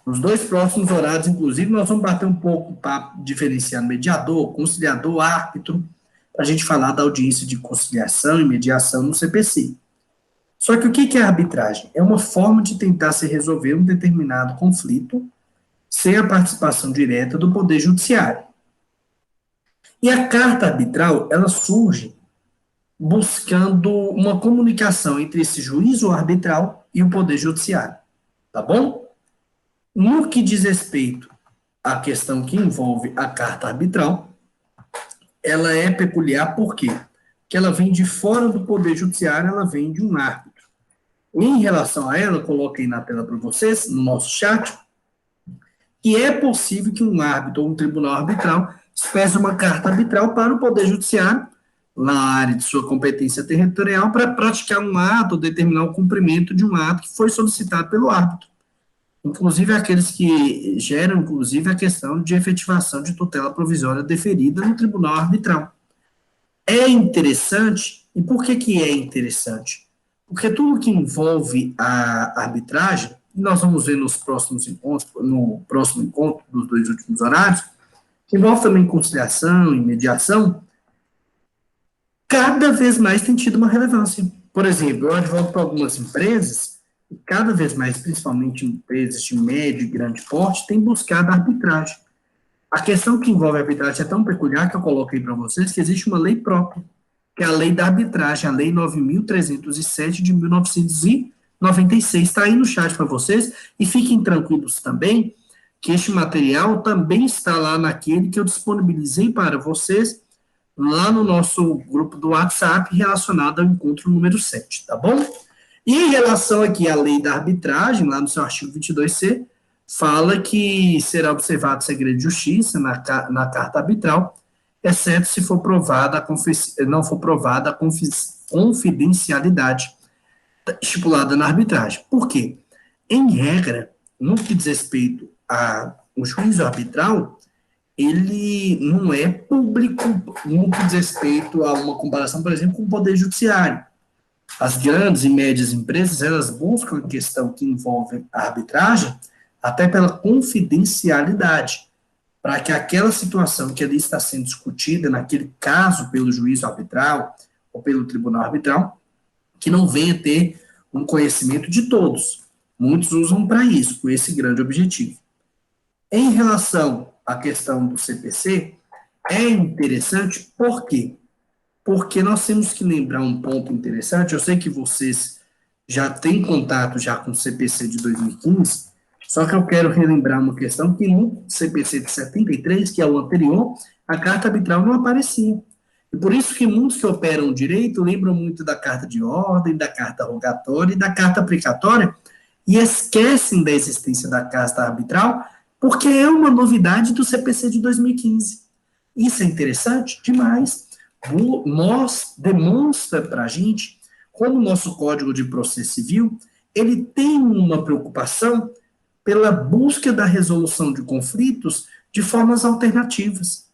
Nos 2 próximos horários, inclusive, nós vamos bater um pouco o papo diferenciando mediador, conciliador, árbitro, para a gente falar da audiência de conciliação e mediação no CPC. Só que o que é arbitragem? É uma forma de tentar se resolver um determinado conflito sem a participação direta do Poder Judiciário. E a carta arbitral, ela surge buscando uma comunicação entre esse juízo arbitral e o Poder Judiciário, tá bom? No que diz respeito à questão que envolve a carta arbitral, ela é peculiar por quê? Porque ela vem de fora do Poder Judiciário, ela vem de um árbitro. Em relação a ela, coloquei na tela para vocês, no nosso chat, que é possível que um árbitro ou um tribunal arbitral expede uma carta arbitral para o Poder Judiciário, na área de sua competência territorial, para praticar um ato ou determinar o cumprimento de um ato que foi solicitado pelo árbitro. Inclusive aqueles que geram, inclusive, a questão de efetivação de tutela provisória deferida no tribunal arbitral. É interessante, e por que que é interessante? Porque tudo que envolve a arbitragem, e nós vamos ver nos próximos encontros, no próximo encontro dos 2 últimos horários, que envolve também conciliação e mediação, cada vez mais tem tido uma relevância. Por exemplo, eu advogo para algumas empresas, e cada vez mais, principalmente empresas de médio e grande porte, têm buscado a arbitragem. A questão que envolve a arbitragem é tão peculiar que eu coloquei para vocês que existe uma lei própria, que é a lei da arbitragem, a lei 9.307 de 1996. Está aí no chat para vocês, e fiquem tranquilos também, que este material também está lá naquele que eu disponibilizei para vocês, lá no nosso grupo do WhatsApp, relacionado ao encontro número 7, tá bom? E em relação aqui à lei da arbitragem, lá no seu artigo 22C, fala que será observado o segredo de justiça na carta arbitral, exceto se for provada não for provada a confidencialidade estipulada na arbitragem. Por quê? Em regra, no que diz respeito ao juízo arbitral, ele não é público no que diz respeito a uma comparação, por exemplo, com o Poder Judiciário. As grandes e médias empresas, elas buscam a questão que envolve a arbitragem até pela confidencialidade, para que aquela situação que ali está sendo discutida, naquele caso, pelo juízo arbitral ou pelo tribunal arbitral, que não venha ter um conhecimento de todos. Muitos usam para isso, com esse grande objetivo. Em relação à questão do CPC, é interessante, por quê? Porque nós temos que lembrar um ponto interessante. Eu sei que vocês já têm contato já com o CPC de 2015, só que eu quero relembrar uma questão que no CPC de 73, que é o anterior, a carta arbitral não aparecia. E por isso que muitos que operam direito lembram muito da carta de ordem, da carta rogatória e da carta aplicatória, e esquecem da existência da carta arbitral, porque é uma novidade do CPC de 2015. Isso é interessante demais. Demonstra para a gente como o nosso Código de Processo Civil, ele tem uma preocupação pela busca da resolução de conflitos de formas alternativas.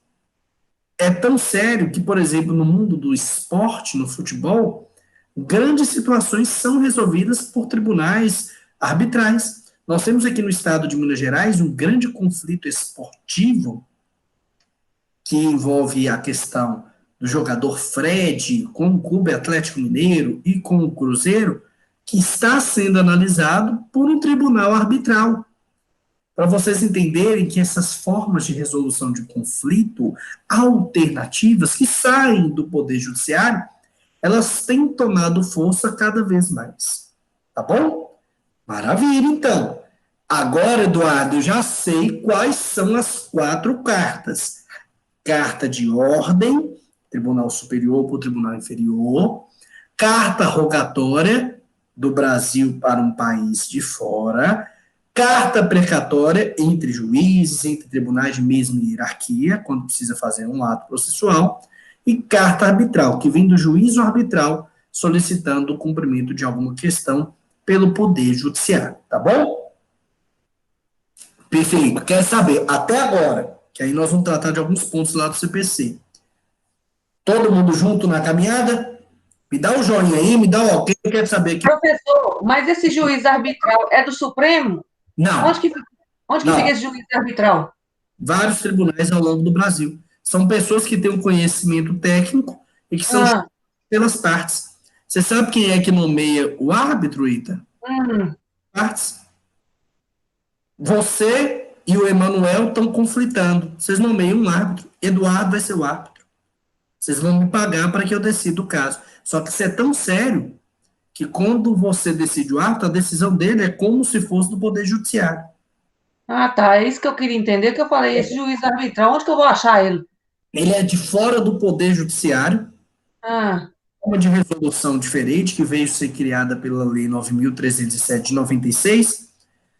É tão sério que, por exemplo, no mundo do esporte, no futebol, grandes situações são resolvidas por tribunais arbitrais. Nós temos aqui no estado de Minas Gerais um grande conflito esportivo que envolve a questão do jogador Fred com o Clube Atlético Mineiro e com o Cruzeiro, que está sendo analisado por um tribunal arbitral. Para vocês entenderem que essas formas de resolução de conflito alternativas que saem do Poder Judiciário, elas têm tomado força cada vez mais. Tá bom? Maravilha, então. Agora, Eduardo, eu já sei quais são as 4 cartas. Carta de ordem, Tribunal Superior para o Tribunal Inferior. Carta rogatória, do Brasil para um país de fora. Carta precatória entre juízes, entre tribunais de mesma hierarquia, quando precisa fazer um ato processual. E carta arbitral, que vem do juízo arbitral solicitando o cumprimento de alguma questão pelo Poder Judiciário. Tá bom? Perfeito. Quer saber, até agora, que aí nós vamos tratar de alguns pontos lá do CPC. Todo mundo junto na caminhada? Me dá um joinha aí, me dá um ok, eu quero saber. Professor, mas esse juiz arbitral é do Supremo? Não. Onde que fica esse juiz arbitral? Vários tribunais ao longo do Brasil. São pessoas que têm um conhecimento técnico e que são julgadas pelas partes. Você sabe quem é que nomeia o árbitro, Ita? Partes. Você e o Emanuel estão conflitando. Vocês nomeiam um árbitro. Eduardo vai ser o árbitro. Vocês vão me pagar para que eu decida o caso. Só que isso é tão sério que quando você decide o árbitro, a decisão dele é como se fosse do Poder Judiciário. Ah, tá. É isso que eu queria entender, que eu falei, esse juiz arbitral, onde que eu vou achar ele? Ele é de fora do Poder Judiciário. Uma de resolução diferente, que veio ser criada pela Lei 9.307 de 96,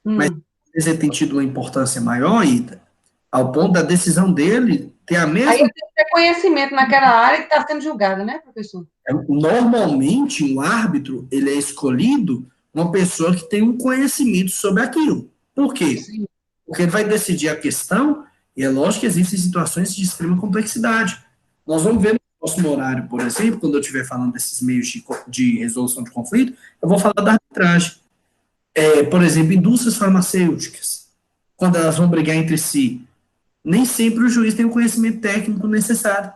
mas ele tem tido uma importância maior, Ida, ao ponto da decisão dele tem a Aí mesma... ele tem que ter conhecimento naquela área que está sendo julgada, né, professor? Normalmente, o árbitro, ele é escolhido uma pessoa que tem um conhecimento sobre aquilo. Por quê? Sim. Porque ele vai decidir a questão, e é lógico que existem situações de extrema complexidade. Nós vamos ver no próximo horário, por exemplo, quando eu estiver falando desses meios de resolução de conflito, eu vou falar da arbitragem. Por exemplo, indústrias farmacêuticas, quando elas vão brigar entre si, nem sempre o juiz tem o conhecimento técnico necessário.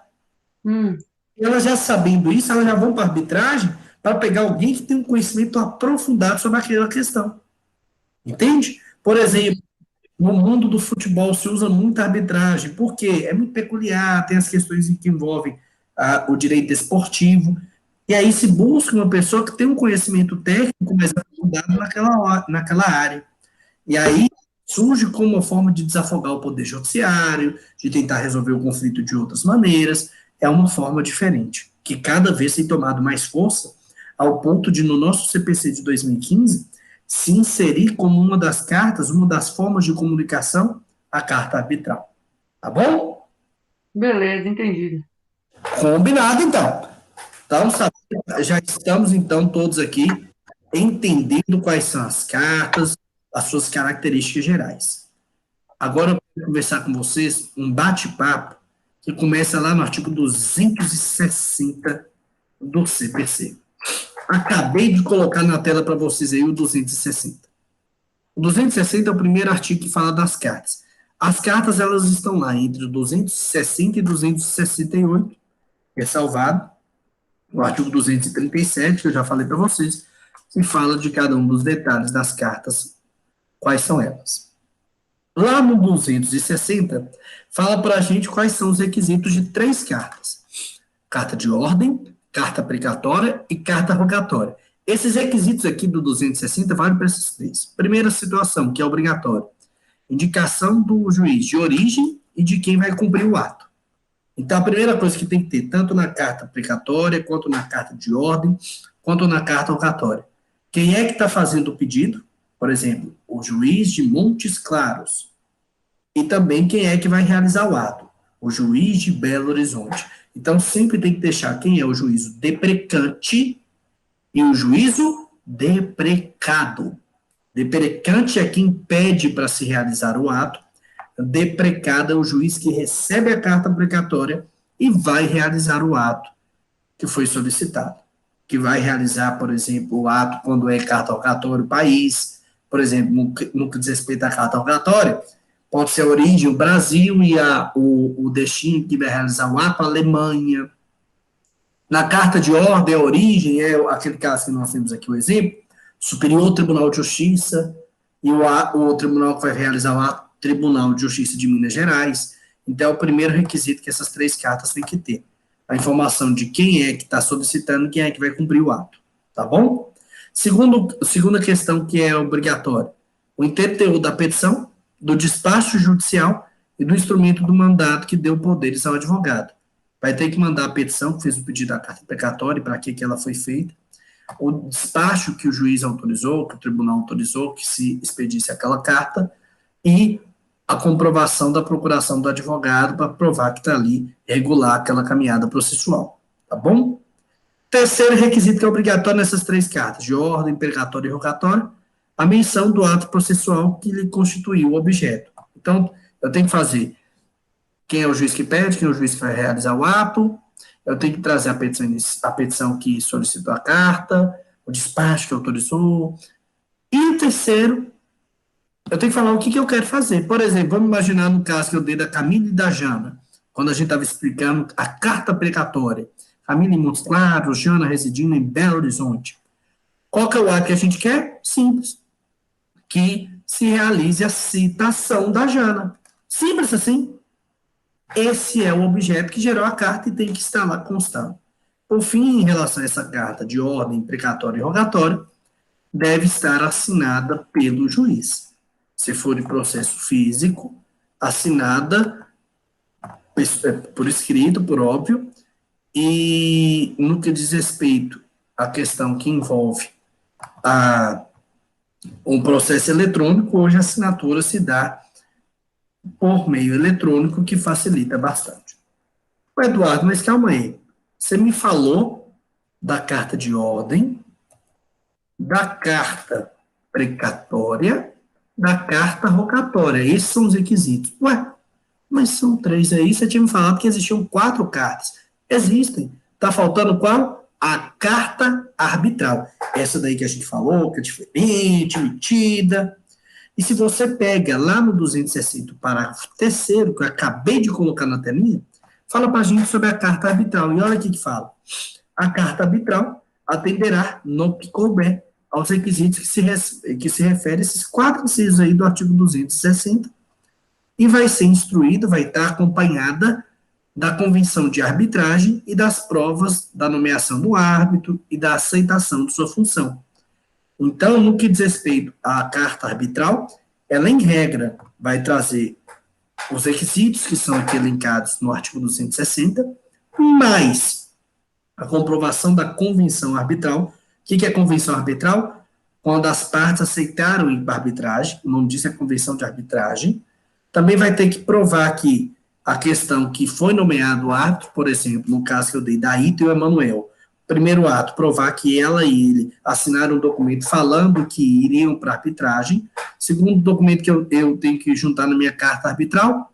E elas já sabendo isso, elas já vão para a arbitragem para pegar alguém que tem um conhecimento aprofundado sobre aquela questão. Entende? Por exemplo, no mundo do futebol se usa muita arbitragem, porque é muito peculiar, tem as questões que envolvem o direito esportivo, e aí se busca uma pessoa que tem um conhecimento técnico mais aprofundado naquela área. E aí surge como uma forma de desafogar o poder judiciário, de tentar resolver o conflito de outras maneiras, é uma forma diferente, que cada vez tem tomado mais força, ao ponto de, no nosso CPC de 2015, se inserir como uma das cartas, uma das formas de comunicação, a carta arbitral. Tá bom? Beleza, entendido. Combinado, então. Então, já estamos, então, todos aqui entendendo quais são as cartas, as suas características gerais. Agora eu vou conversar com vocês um bate-papo que começa lá no artigo 260 do CPC. Acabei de colocar na tela para vocês aí o 260. O 260 é o primeiro artigo que fala das cartas. As cartas, elas estão lá entre o 260 e 268, que é salvado. O artigo 237, que eu já falei para vocês, que fala de cada um dos detalhes das cartas, quais são elas. Lá no 260, fala para a gente quais são os requisitos de 3 cartas. Carta de ordem, carta precatória e carta rogatória. Esses requisitos aqui do 260 valem para esses 3. Primeira situação, que é obrigatório. Indicação do juiz de origem e de quem vai cumprir o ato. Então, a primeira coisa que tem que ter, tanto na carta precatória, quanto na carta de ordem, quanto na carta rogatória. Quem é que está fazendo o pedido? Por exemplo, o juiz de Montes Claros. E também quem é que vai realizar o ato? O juiz de Belo Horizonte. Então, sempre tem que deixar quem é o juízo deprecante e o juízo deprecado. Deprecante é quem pede para se realizar o ato. Deprecado é o juiz que recebe a carta precatória e vai realizar o ato que foi solicitado. Que vai realizar, por exemplo, o ato quando é carta rogatória país, por exemplo, no que diz respeito à carta rogatória, pode ser a origem, o Brasil, e o destino que vai realizar o ato, a Alemanha. Na carta de ordem, a origem, é aquele caso que nós temos aqui o exemplo, Superior Tribunal de Justiça, e o tribunal que vai realizar o ato, Tribunal de Justiça de Minas Gerais. Então, é o primeiro requisito que essas 3 cartas têm que ter. A informação de quem é que está solicitando, quem é que vai cumprir o ato. Tá bom? Segunda questão que é obrigatória. O inteiro da petição, do despacho judicial e do instrumento do mandato que deu poderes ao advogado. Vai ter que mandar a petição, que fez o pedido da carta precatória, para que ela foi feita, o despacho que o juiz autorizou, que o tribunal autorizou, que se expedisse aquela carta, e a comprovação da procuração do advogado para provar que está ali, regular aquela caminhada processual. Tá bom? Terceiro requisito que é obrigatório nessas 3 cartas, de ordem, precatória e rogatória, a menção do ato processual que lhe constituiu o objeto. Então, eu tenho que fazer quem é o juiz que pede, quem é o juiz que vai realizar o ato, eu tenho que trazer a petição que solicitou a carta, o despacho que autorizou, e o terceiro, eu tenho que falar o que eu quero fazer. Por exemplo, vamos imaginar no caso que eu dei da Camila e da Jana, quando a gente estava explicando a carta precatória. Camila em Montes Claros, Jana residindo em Belo Horizonte. Qual que é o ato que a gente quer? Simples. Que se realize a citação da Jana. Simples assim. Esse é o objeto que gerou a carta e tem que estar lá constando. Por fim, em relação a essa carta de ordem, precatória e rogatória, deve estar assinada pelo juiz. Se for em processo físico, assinada por escrito, por óbvio, e no que diz respeito à questão que envolve um processo eletrônico, hoje a assinatura se dá por meio eletrônico, que facilita bastante. O Eduardo, mas calma aí. Você me falou da carta de ordem, da carta precatória, da carta rogatória. Esses são os requisitos. Ué, mas são 3 aí. Você tinha me falado que existiam 4 cartas. Existem. Está faltando qual? A carta arbitral. Essa daí que a gente falou, que é diferente, emitida. E se você pega lá no 260, parágrafo 3º, que eu acabei de colocar na telinha, fala para a gente sobre a carta arbitral. E olha o que fala. A carta arbitral atenderá, no que couber, aos requisitos que se refere a esses 4 incisos aí do artigo 260, e vai ser instruída, vai estar acompanhada da convenção de arbitragem e das provas da nomeação do árbitro e da aceitação de sua função. Então, no que diz respeito à carta arbitral, ela, em regra, vai trazer os requisitos que são aqui elencados no artigo 260, mais a comprovação da convenção arbitral. O que é convenção arbitral? Quando as partes aceitaram ir para arbitragem, o nome disso é convenção de arbitragem. Também vai ter que provar que a questão que foi nomeado o árbitro, por exemplo, no caso que eu dei da Ita e o Emanuel, primeiro ato, provar que ela e ele assinaram um documento falando que iriam para arbitragem. Segundo documento que eu tenho que juntar na minha carta arbitral,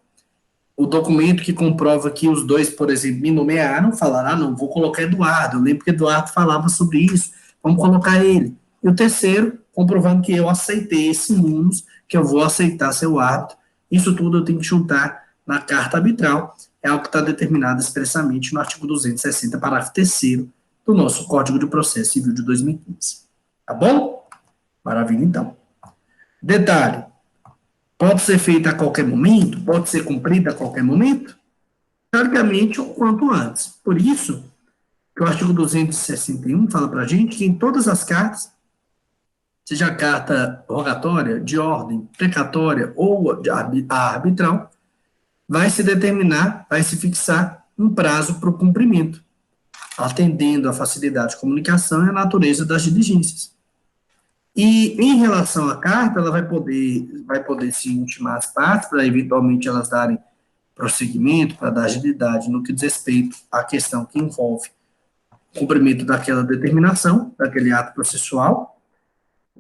o documento que comprova que os dois, por exemplo, me nomearam, falaram, não, vou colocar Eduardo, eu lembro que Eduardo falava sobre isso, vamos colocar ele. E o terceiro, comprovando que eu aceitei esse munus, que eu vou aceitar ser o árbitro. Isso tudo eu tenho que juntar na carta arbitral, é algo que está determinado expressamente no artigo 260, parágrafo 3º do nosso Código de Processo Civil de 2015. Tá bom? Maravilha, então. Detalhe, pode ser feita a qualquer momento? Pode ser cumprida a qualquer momento? Teoricamente, o quanto antes. Por isso, que o artigo 261 fala para a gente que em todas as cartas, seja a carta rogatória, de ordem, precatória ou a arbitral, vai se determinar, vai se fixar um prazo para o cumprimento, atendendo à facilidade de comunicação e à natureza das diligências. E, em relação à carta, ela vai poder se intimar as partes, para eventualmente elas darem prosseguimento, para dar agilidade no que diz respeito à questão que envolve o cumprimento daquela determinação, daquele ato processual.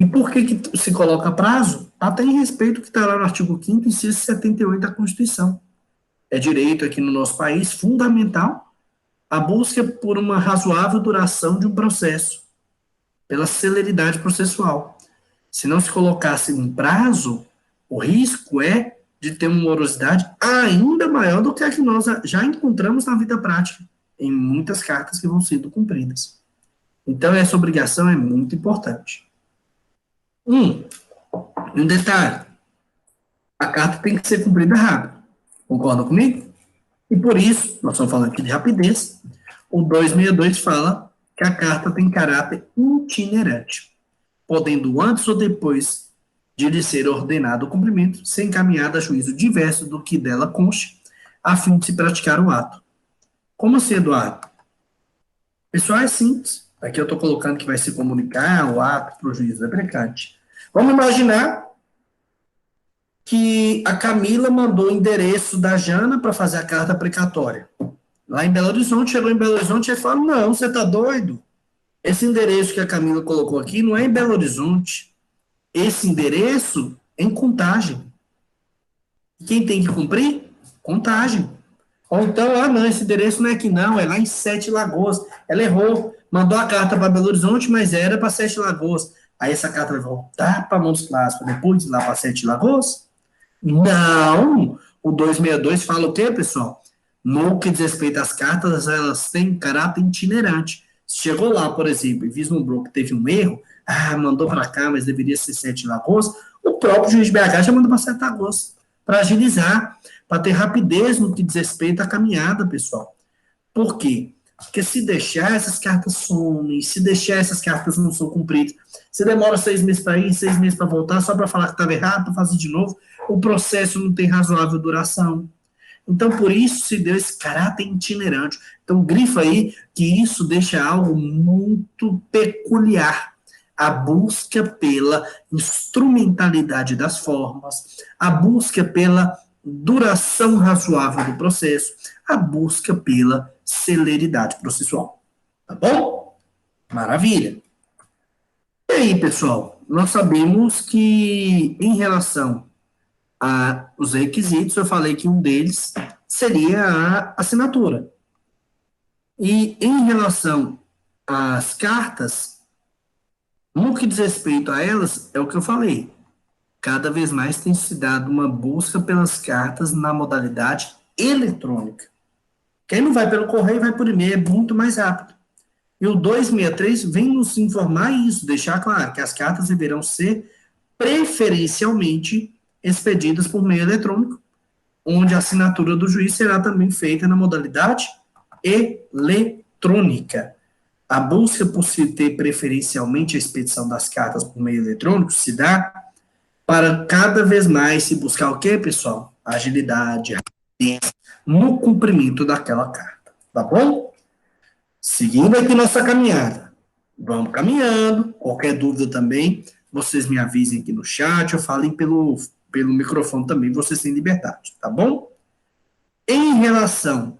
E por que se coloca prazo? Até em respeito ao que está lá no artigo 5º, inciso 78 da Constituição. É direito aqui no nosso país fundamental a busca por uma razoável duração de um processo, pela celeridade processual. Se não se colocasse um prazo, o risco é de ter uma morosidade ainda maior do que a que nós já encontramos na vida prática, em muitas cartas que vão sendo cumpridas. Então, essa obrigação é muito importante. Um detalhe, a carta tem que ser cumprida rápido. Concorda comigo? E por isso, nós estamos falando aqui de rapidez, o 262 fala que a carta tem caráter itinerante, podendo antes ou depois de lhe ser ordenado o cumprimento, ser encaminhada a juízo diverso do que dela conste, a fim de se praticar o ato. Como assim, Eduardo? Pessoal, é simples. Aqui eu estou colocando que vai se comunicar o ato para o juiz deprecante. Vamos imaginar que a Camila mandou o endereço da Jana para fazer a carta precatória. Lá em Belo Horizonte, chegou em Belo Horizonte e falou, não, você está doido? Esse endereço que a Camila colocou aqui não é em Belo Horizonte. Esse endereço é em Contagem. Quem tem que cumprir? Contagem. Ou então, não, esse endereço não é aqui não, é lá em Sete Lagoas. Ela errou, mandou a carta para Belo Horizonte, mas era para Sete Lagoas. Aí essa carta vai voltar para Montes Claros, para depois ir lá para Sete Lagoas? Não! O 262 fala o quê, pessoal? No que diz respeito às cartas, elas têm caráter itinerante. Chegou lá, por exemplo, e vislumbrou que teve um erro, mandou para cá, mas deveria ser Sete Lagoas, o próprio juiz BH já mandou para Sete Lagoas, para agilizar, para ter rapidez no que diz respeito à caminhada, pessoal. Por quê? Porque se deixar, essas cartas somem, se deixar, essas cartas não são cumpridas. Você demora 6 meses para ir, 6 meses para voltar, só para falar que estava errado, para fazer de novo, o processo não tem razoável duração. Então, por isso se deu esse caráter itinerante. Então, grifa aí que isso deixa algo muito peculiar. A busca pela instrumentalidade das formas, a busca pela duração razoável do processo, a busca pela celeridade processual. Tá bom? Maravilha. E aí, pessoal, nós sabemos que, em relação aos requisitos, eu falei que um deles seria a assinatura. E, em relação às cartas, no que diz respeito a elas, é o que eu falei. Cada vez mais tem se dado uma busca pelas cartas na modalidade eletrônica. Quem não vai pelo correio, vai por e-mail, é muito mais rápido. E o 263 vem nos informar isso, deixar claro que as cartas deverão ser preferencialmente expedidas por meio eletrônico, onde a assinatura do juiz será também feita na modalidade eletrônica. A busca por se ter preferencialmente a expedição das cartas por meio eletrônico se dá para cada vez mais se buscar o quê, pessoal? Agilidade, rapidez no cumprimento daquela carta, tá bom? Seguindo aqui nossa caminhada. Vamos caminhando. Qualquer dúvida também, vocês me avisem aqui no chat ou falem pelo microfone também, vocês têm liberdade, tá bom? Em relação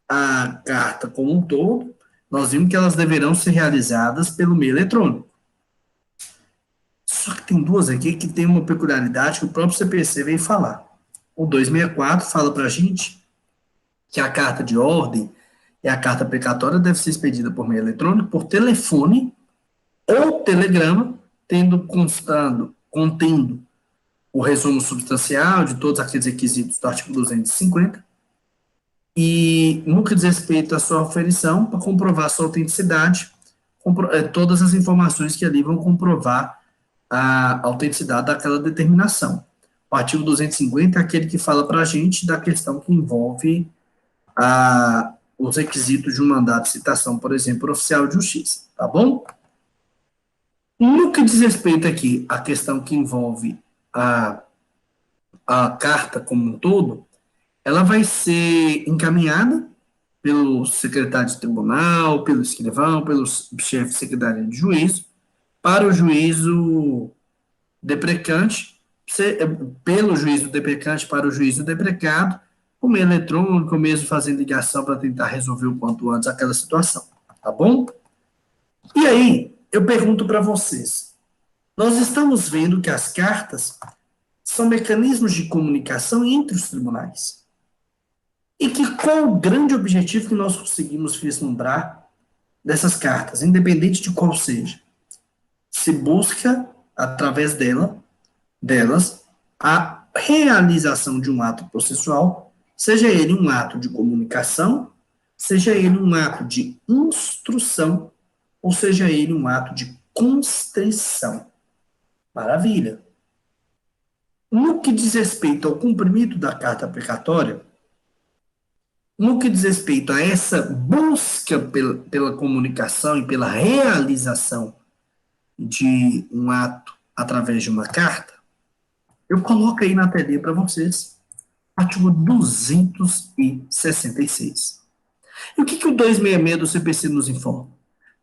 à carta como um todo, nós vimos que elas deverão ser realizadas pelo meio eletrônico. Só que tem duas aqui que tem uma peculiaridade que o próprio CPC veio falar. O 264 fala para a gente que a carta de ordem e a carta precatória deve ser expedida por meio eletrônico, por telefone ou telegrama, contendo o resumo substancial de todos aqueles requisitos do artigo 250, e no que diz respeito à sua oferição, para comprovar sua autenticidade, todas as informações que ali vão comprovar a autenticidade daquela determinação. O artigo 250 é aquele que fala para a gente da questão que envolve os requisitos de um mandato de citação, por exemplo, por oficial de justiça, tá bom? No que diz respeito aqui à questão que envolve a carta como um todo, ela vai ser encaminhada pelo secretário de tribunal, pelo escrivão, pelo chefe de secretaria de juízo, para o juízo deprecante, pelo juízo deprecante para o juízo deprecado, por meio eletrônico, ou mesmo fazendo ligação para tentar resolver o quanto antes aquela situação, tá bom? E aí, eu pergunto para vocês, nós estamos vendo que as cartas são mecanismos de comunicação entre os tribunais. E que qual o grande objetivo que nós conseguimos vislumbrar dessas cartas, independente de qual seja? Se busca, através delas, a realização de um ato processual, seja ele um ato de comunicação, seja ele um ato de instrução, ou seja ele um ato de constrição. Maravilha. No que diz respeito ao cumprimento da carta precatória, no que diz respeito a essa busca pela comunicação e pela realização de um ato através de uma carta, eu coloco aí na telinha para vocês, artigo 266. E o que o 266 do CPC nos informa?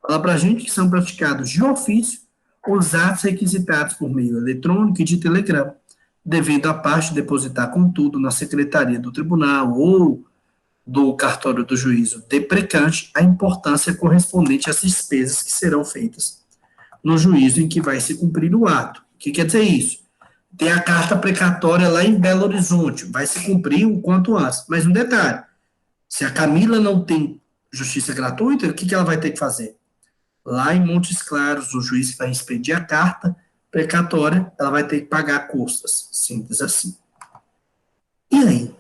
Fala para a gente que são praticados de ofício os atos requisitados por meio eletrônico e de telegrama, devendo a parte depositar, contudo, na secretaria do tribunal ou do cartório do juízo deprecante a importância correspondente às despesas que serão feitas no juízo em que vai se cumprir o ato. O que quer dizer isso? Tem a carta precatória lá em Belo Horizonte, vai se cumprir o quanto antes. Mas um detalhe, se a Camila não tem justiça gratuita, o que ela vai ter que fazer? Lá em Montes Claros, o juiz vai expedir a carta precatória, ela vai ter que pagar custas. Simples assim. E aí?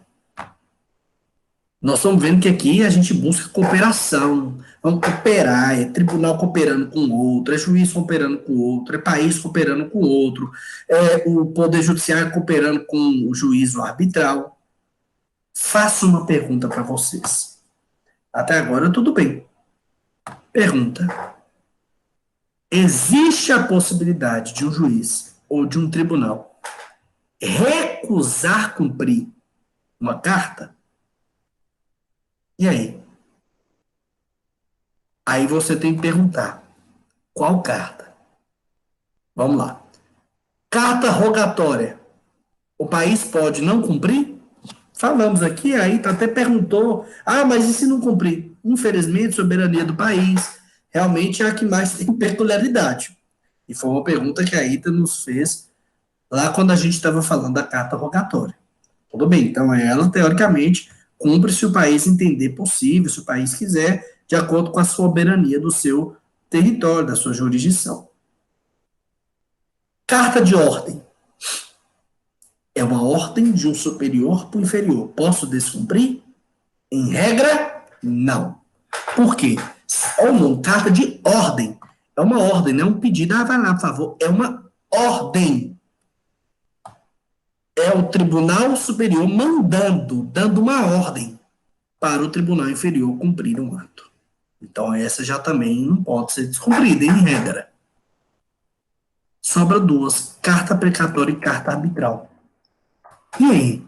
Nós estamos vendo que aqui a gente busca cooperação, vamos cooperar, é tribunal cooperando com o outro, é juiz cooperando com o outro, é país cooperando com o outro, é o poder judiciário cooperando com o juízo arbitral. Faço uma pergunta para vocês. Até agora tudo bem. Pergunta. Existe a possibilidade de um juiz ou de um tribunal recusar cumprir uma carta? E aí? Aí você tem que perguntar, qual carta? Vamos lá. Carta rogatória. O país pode não cumprir? Falamos aqui, a Ita até perguntou, mas e se não cumprir? Infelizmente, soberania do país realmente é a que mais tem peculiaridade. E foi uma pergunta que a Ita nos fez lá quando a gente estava falando da carta rogatória. Tudo bem, então ela, teoricamente, cumpre se o país entender possível, se o país quiser, de acordo com a soberania do seu território, da sua jurisdição. Carta de ordem. É uma ordem de um superior para o inferior. Posso descumprir? Em regra, não. Por quê? Ou não, carta de ordem. É uma ordem, não é um pedido, vai lá, por favor. É uma ordem. É o Tribunal Superior mandando, dando uma ordem para o Tribunal Inferior cumprir um ato. Então, essa já também não pode ser descumprida, em regra. Sobra duas, carta precatória e carta arbitral. E aí?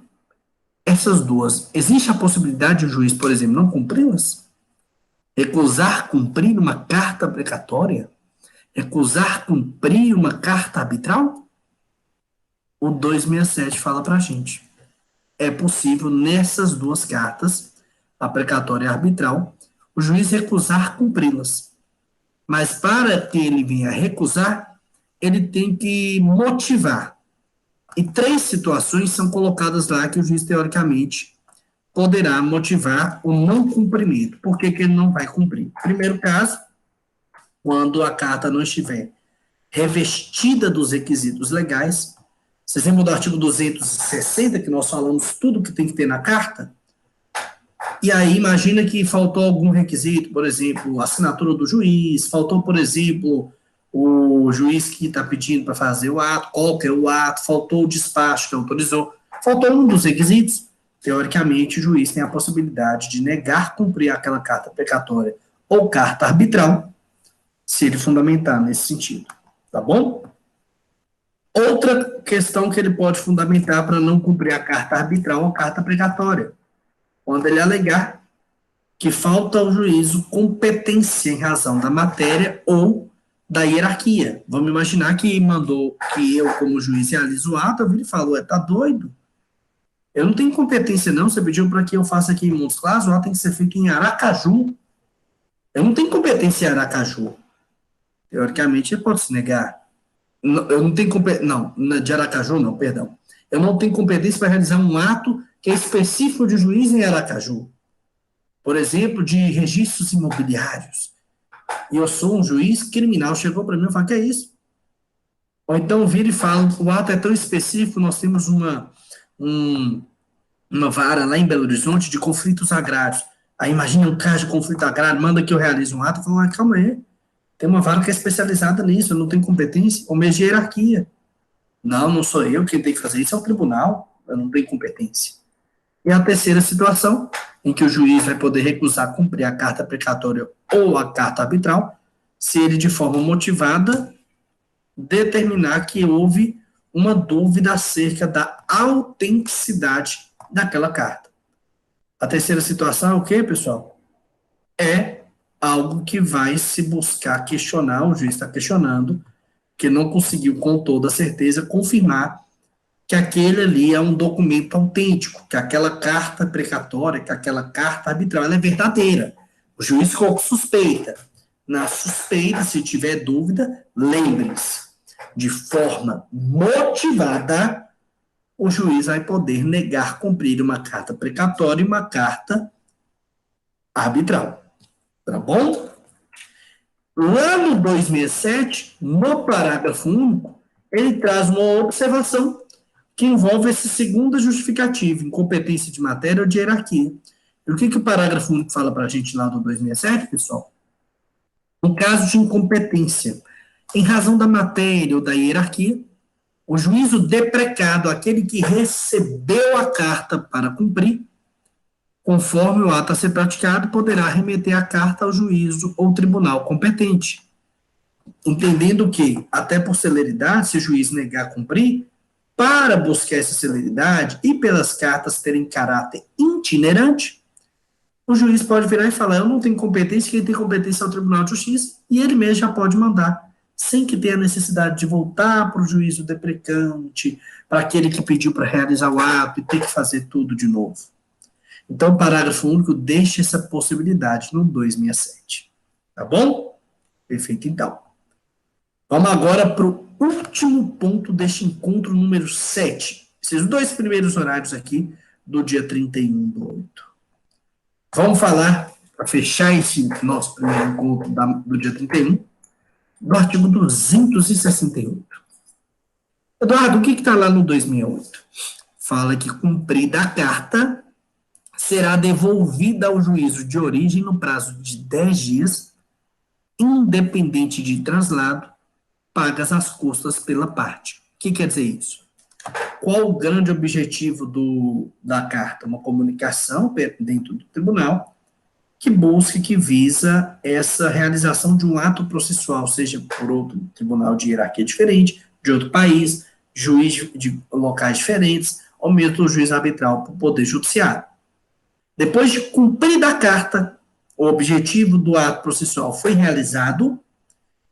Essas duas, existe a possibilidade de o juiz, por exemplo, não cumpri-las? Recusar cumprir uma carta precatória? Recusar cumprir uma carta arbitral? O 267 fala para a gente. É possível, nessas duas cartas, a precatória e a arbitral, o juiz recusar cumpri-las. Mas para que ele venha recusar, ele tem que motivar. E 3 situações são colocadas lá que o juiz, teoricamente, poderá motivar o não cumprimento. Por que que ele não vai cumprir? Primeiro caso, quando a carta não estiver revestida dos requisitos legais. Vocês lembram do artigo 260, que nós falamos tudo que tem que ter na carta? E aí, imagina que faltou algum requisito, por exemplo, a assinatura do juiz, faltou, por exemplo, o juiz que está pedindo para fazer o ato, qual que é o ato, faltou o despacho que autorizou, faltou um dos requisitos. Teoricamente, o juiz tem a possibilidade de negar cumprir aquela carta precatória ou carta arbitral, se ele fundamentar nesse sentido. Tá bom? Outra questão que ele pode fundamentar para não cumprir a carta arbitral ou carta precatória, quando ele alegar que falta ao juízo competência em razão da matéria ou da hierarquia. Vamos imaginar que mandou que eu, como juiz, realizo o ato, eu vi e falo, tá doido? Eu não tenho competência não, você pediu para que eu faça aqui em Montes Claros, o ato tem que ser feito em Aracaju. Eu não tenho competência em Aracaju. Teoricamente, ele pode se negar. Eu não tenho competência, não, de Aracaju não, perdão. Eu não tenho competência para realizar um ato que é específico de juiz em Aracaju. Por exemplo, de registros imobiliários. E eu sou um juiz criminal, chegou para mim e falou, que é isso? Ou então vira e fala, o ato é tão específico, nós temos uma vara lá em Belo Horizonte de conflitos agrários. Aí imagina um caso de conflito agrário, manda que eu realize um ato, eu falo, calma aí, tem uma vara que é especializada nisso, eu não tenho competência, ou mesmo de hierarquia. Não sou eu quem tem que fazer isso, é o tribunal, eu não tenho competência. E a terceira situação, em que o juiz vai poder recusar cumprir a carta precatória ou a carta arbitral, se ele, de forma motivada, determinar que houve uma dúvida acerca da autenticidade daquela carta. A terceira situação é o quê, pessoal? É algo que vai se buscar questionar, o juiz está questionando, que não conseguiu com toda certeza confirmar que aquele ali é um documento autêntico, que aquela carta precatória, que aquela carta arbitral, ela é verdadeira. O juiz ficou com suspeita. Na suspeita, se tiver dúvida, lembre-se, de forma motivada, o juiz vai poder negar cumprir uma carta precatória e uma carta arbitral. Tá bom? Lá no 267, no parágrafo único, ele traz uma observação que envolve essa segunda justificativa, incompetência de matéria ou de hierarquia. E o que o parágrafo único fala para a gente lá do 267, pessoal? No caso de incompetência, em razão da matéria ou da hierarquia, o juízo deprecado, aquele que recebeu a carta para cumprir, conforme o ato a ser praticado, poderá remeter a carta ao juízo ou tribunal competente, entendendo que, até por celeridade, se o juiz negar cumprir, para buscar essa celeridade e pelas cartas terem caráter itinerante, o juiz pode virar e falar, eu não tenho competência, quem tem competência é o Tribunal de Justiça, e ele mesmo já pode mandar sem que tenha necessidade de voltar para o juízo deprecante, para aquele que pediu para realizar o ato e ter que fazer tudo de novo. Então, o parágrafo único deixa essa possibilidade no 267. Tá bom? Perfeito, então. Vamos agora para o último ponto deste encontro número 7. Esses 2 primeiros horários aqui do dia 31/8. Vamos falar, para fechar esse nosso primeiro encontro do dia 31, do artigo 268. Eduardo, o que está lá no 268? Fala que, cumprida a carta, será devolvida ao juízo de origem no prazo de 10 dias, independente de traslado, pagas as custas pela parte. O que quer dizer isso? Qual o grande objetivo da carta? Uma comunicação dentro do tribunal que busque, que visa essa realização de um ato processual, seja por outro tribunal de hierarquia diferente, de outro país, juiz de locais diferentes, ou mesmo o juiz arbitral para o Poder Judiciário. Depois de cumprida a carta, o objetivo do ato processual foi realizado,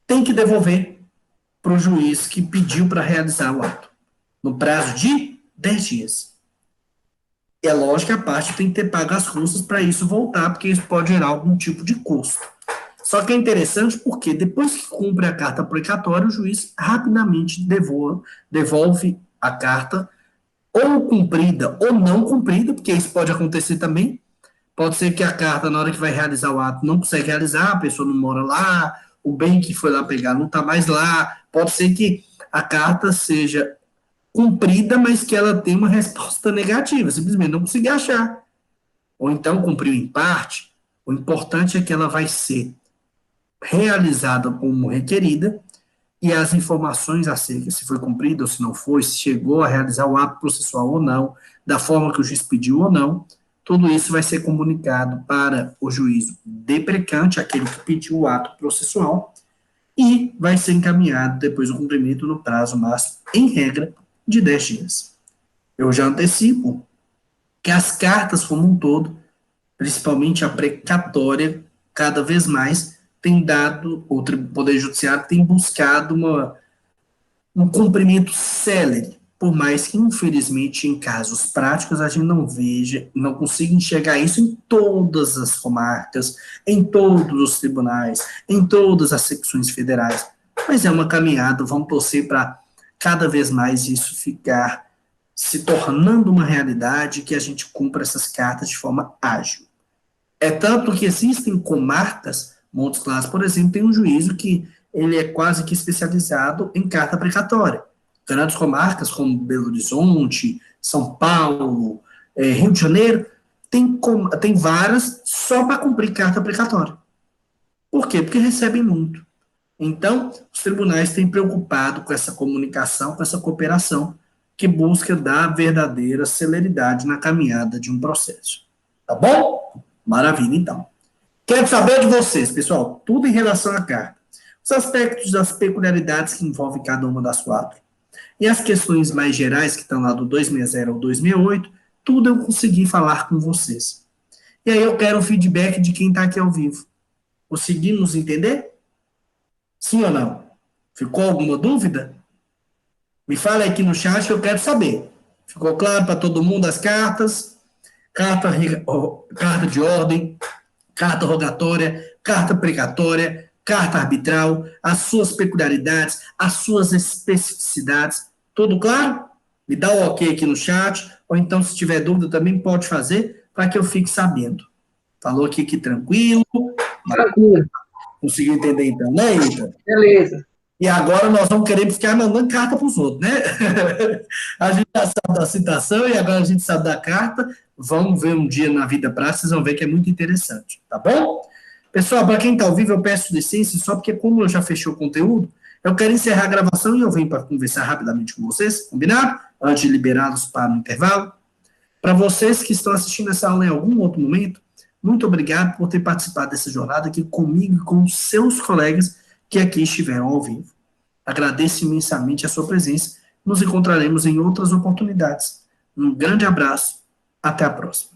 tem que devolver para o juiz que pediu para realizar o ato, no prazo de 10 dias. É lógico que a parte tem que ter pago as custas para isso voltar, porque isso pode gerar algum tipo de custo. Só que é interessante porque depois que cumpre a carta precatória, o juiz rapidamente devolve a carta, ou cumprida ou não cumprida, porque isso pode acontecer também. Pode ser que a carta, na hora que vai realizar o ato, não consegue realizar, a pessoa não mora lá, o bem que foi lá pegar não está mais lá. Pode ser que a carta seja cumprida, mas que ela tenha uma resposta negativa, simplesmente não consegui achar. Ou então cumpriu em parte. O importante é que ela vai ser realizada como requerida, e as informações acerca se foi cumprida ou se não foi, se chegou a realizar o ato processual ou não, da forma que o juiz pediu ou não, tudo isso vai ser comunicado para o juízo deprecante, aquele que pediu o ato processual, e vai ser encaminhado depois do cumprimento no prazo máximo, em regra, de 10 dias. Eu já antecipo que as cartas como um todo, principalmente a precatória, cada vez mais tem dado, o Poder Judiciário tem buscado um cumprimento célere, por mais que, infelizmente, em casos práticos, a gente não consiga enxergar isso em todas as comarcas, em todos os tribunais, em todas as secções federais. Mas é uma caminhada, vamos torcer para cada vez mais isso ficar se tornando uma realidade, que a gente cumpra essas cartas de forma ágil. É tanto que existem comarcas, Montes Claros, por exemplo, tem um juízo que ele é quase que especializado em carta precatória. Grandes comarcas como Belo Horizonte, São Paulo, Rio de Janeiro, tem varas só para cumprir carta precatória. Por quê? Porque recebem muito. Então, os tribunais têm preocupado com essa comunicação, com essa cooperação, que busca dar verdadeira celeridade na caminhada de um processo. Tá bom? Maravilha, então. Quero saber de vocês, pessoal, tudo em relação à carta. Os aspectos das peculiaridades que envolvem cada uma das 4. E as questões mais gerais que estão lá do 260 ao 268, tudo eu consegui falar com vocês. E aí eu quero o feedback de quem está aqui ao vivo. Conseguimos entender? Sim ou não? Ficou alguma dúvida? Me fala aqui no chat que eu quero saber. Ficou claro para todo mundo as cartas? Carta de ordem, carta rogatória, carta precatória, carta arbitral, as suas peculiaridades, as suas especificidades. Tudo claro? Me dá o ok aqui no chat, ou então, se tiver dúvida, também pode fazer, para que eu fique sabendo. Falou aqui que tranquilo. Tranquilo. Conseguiu entender então, né, Ita? Beleza. E agora nós vamos querer ficar mandando carta para os outros, né? A gente já sabe da citação e agora a gente sabe da carta. Vamos ver um dia na vida prática, vocês vão ver que é muito interessante, tá bom? Pessoal, para quem está ao vivo, eu peço licença, só porque como eu já fechei o conteúdo, eu quero encerrar a gravação e eu venho para conversar rapidamente com vocês, combinado? Antes de liberá-los para o intervalo. Para vocês que estão assistindo essa aula em algum outro momento, muito obrigado por ter participado dessa jornada aqui comigo e com os seus colegas que aqui estiveram ao vivo. Agradeço imensamente a sua presença. Nos encontraremos em outras oportunidades. Um grande abraço. Até a próxima.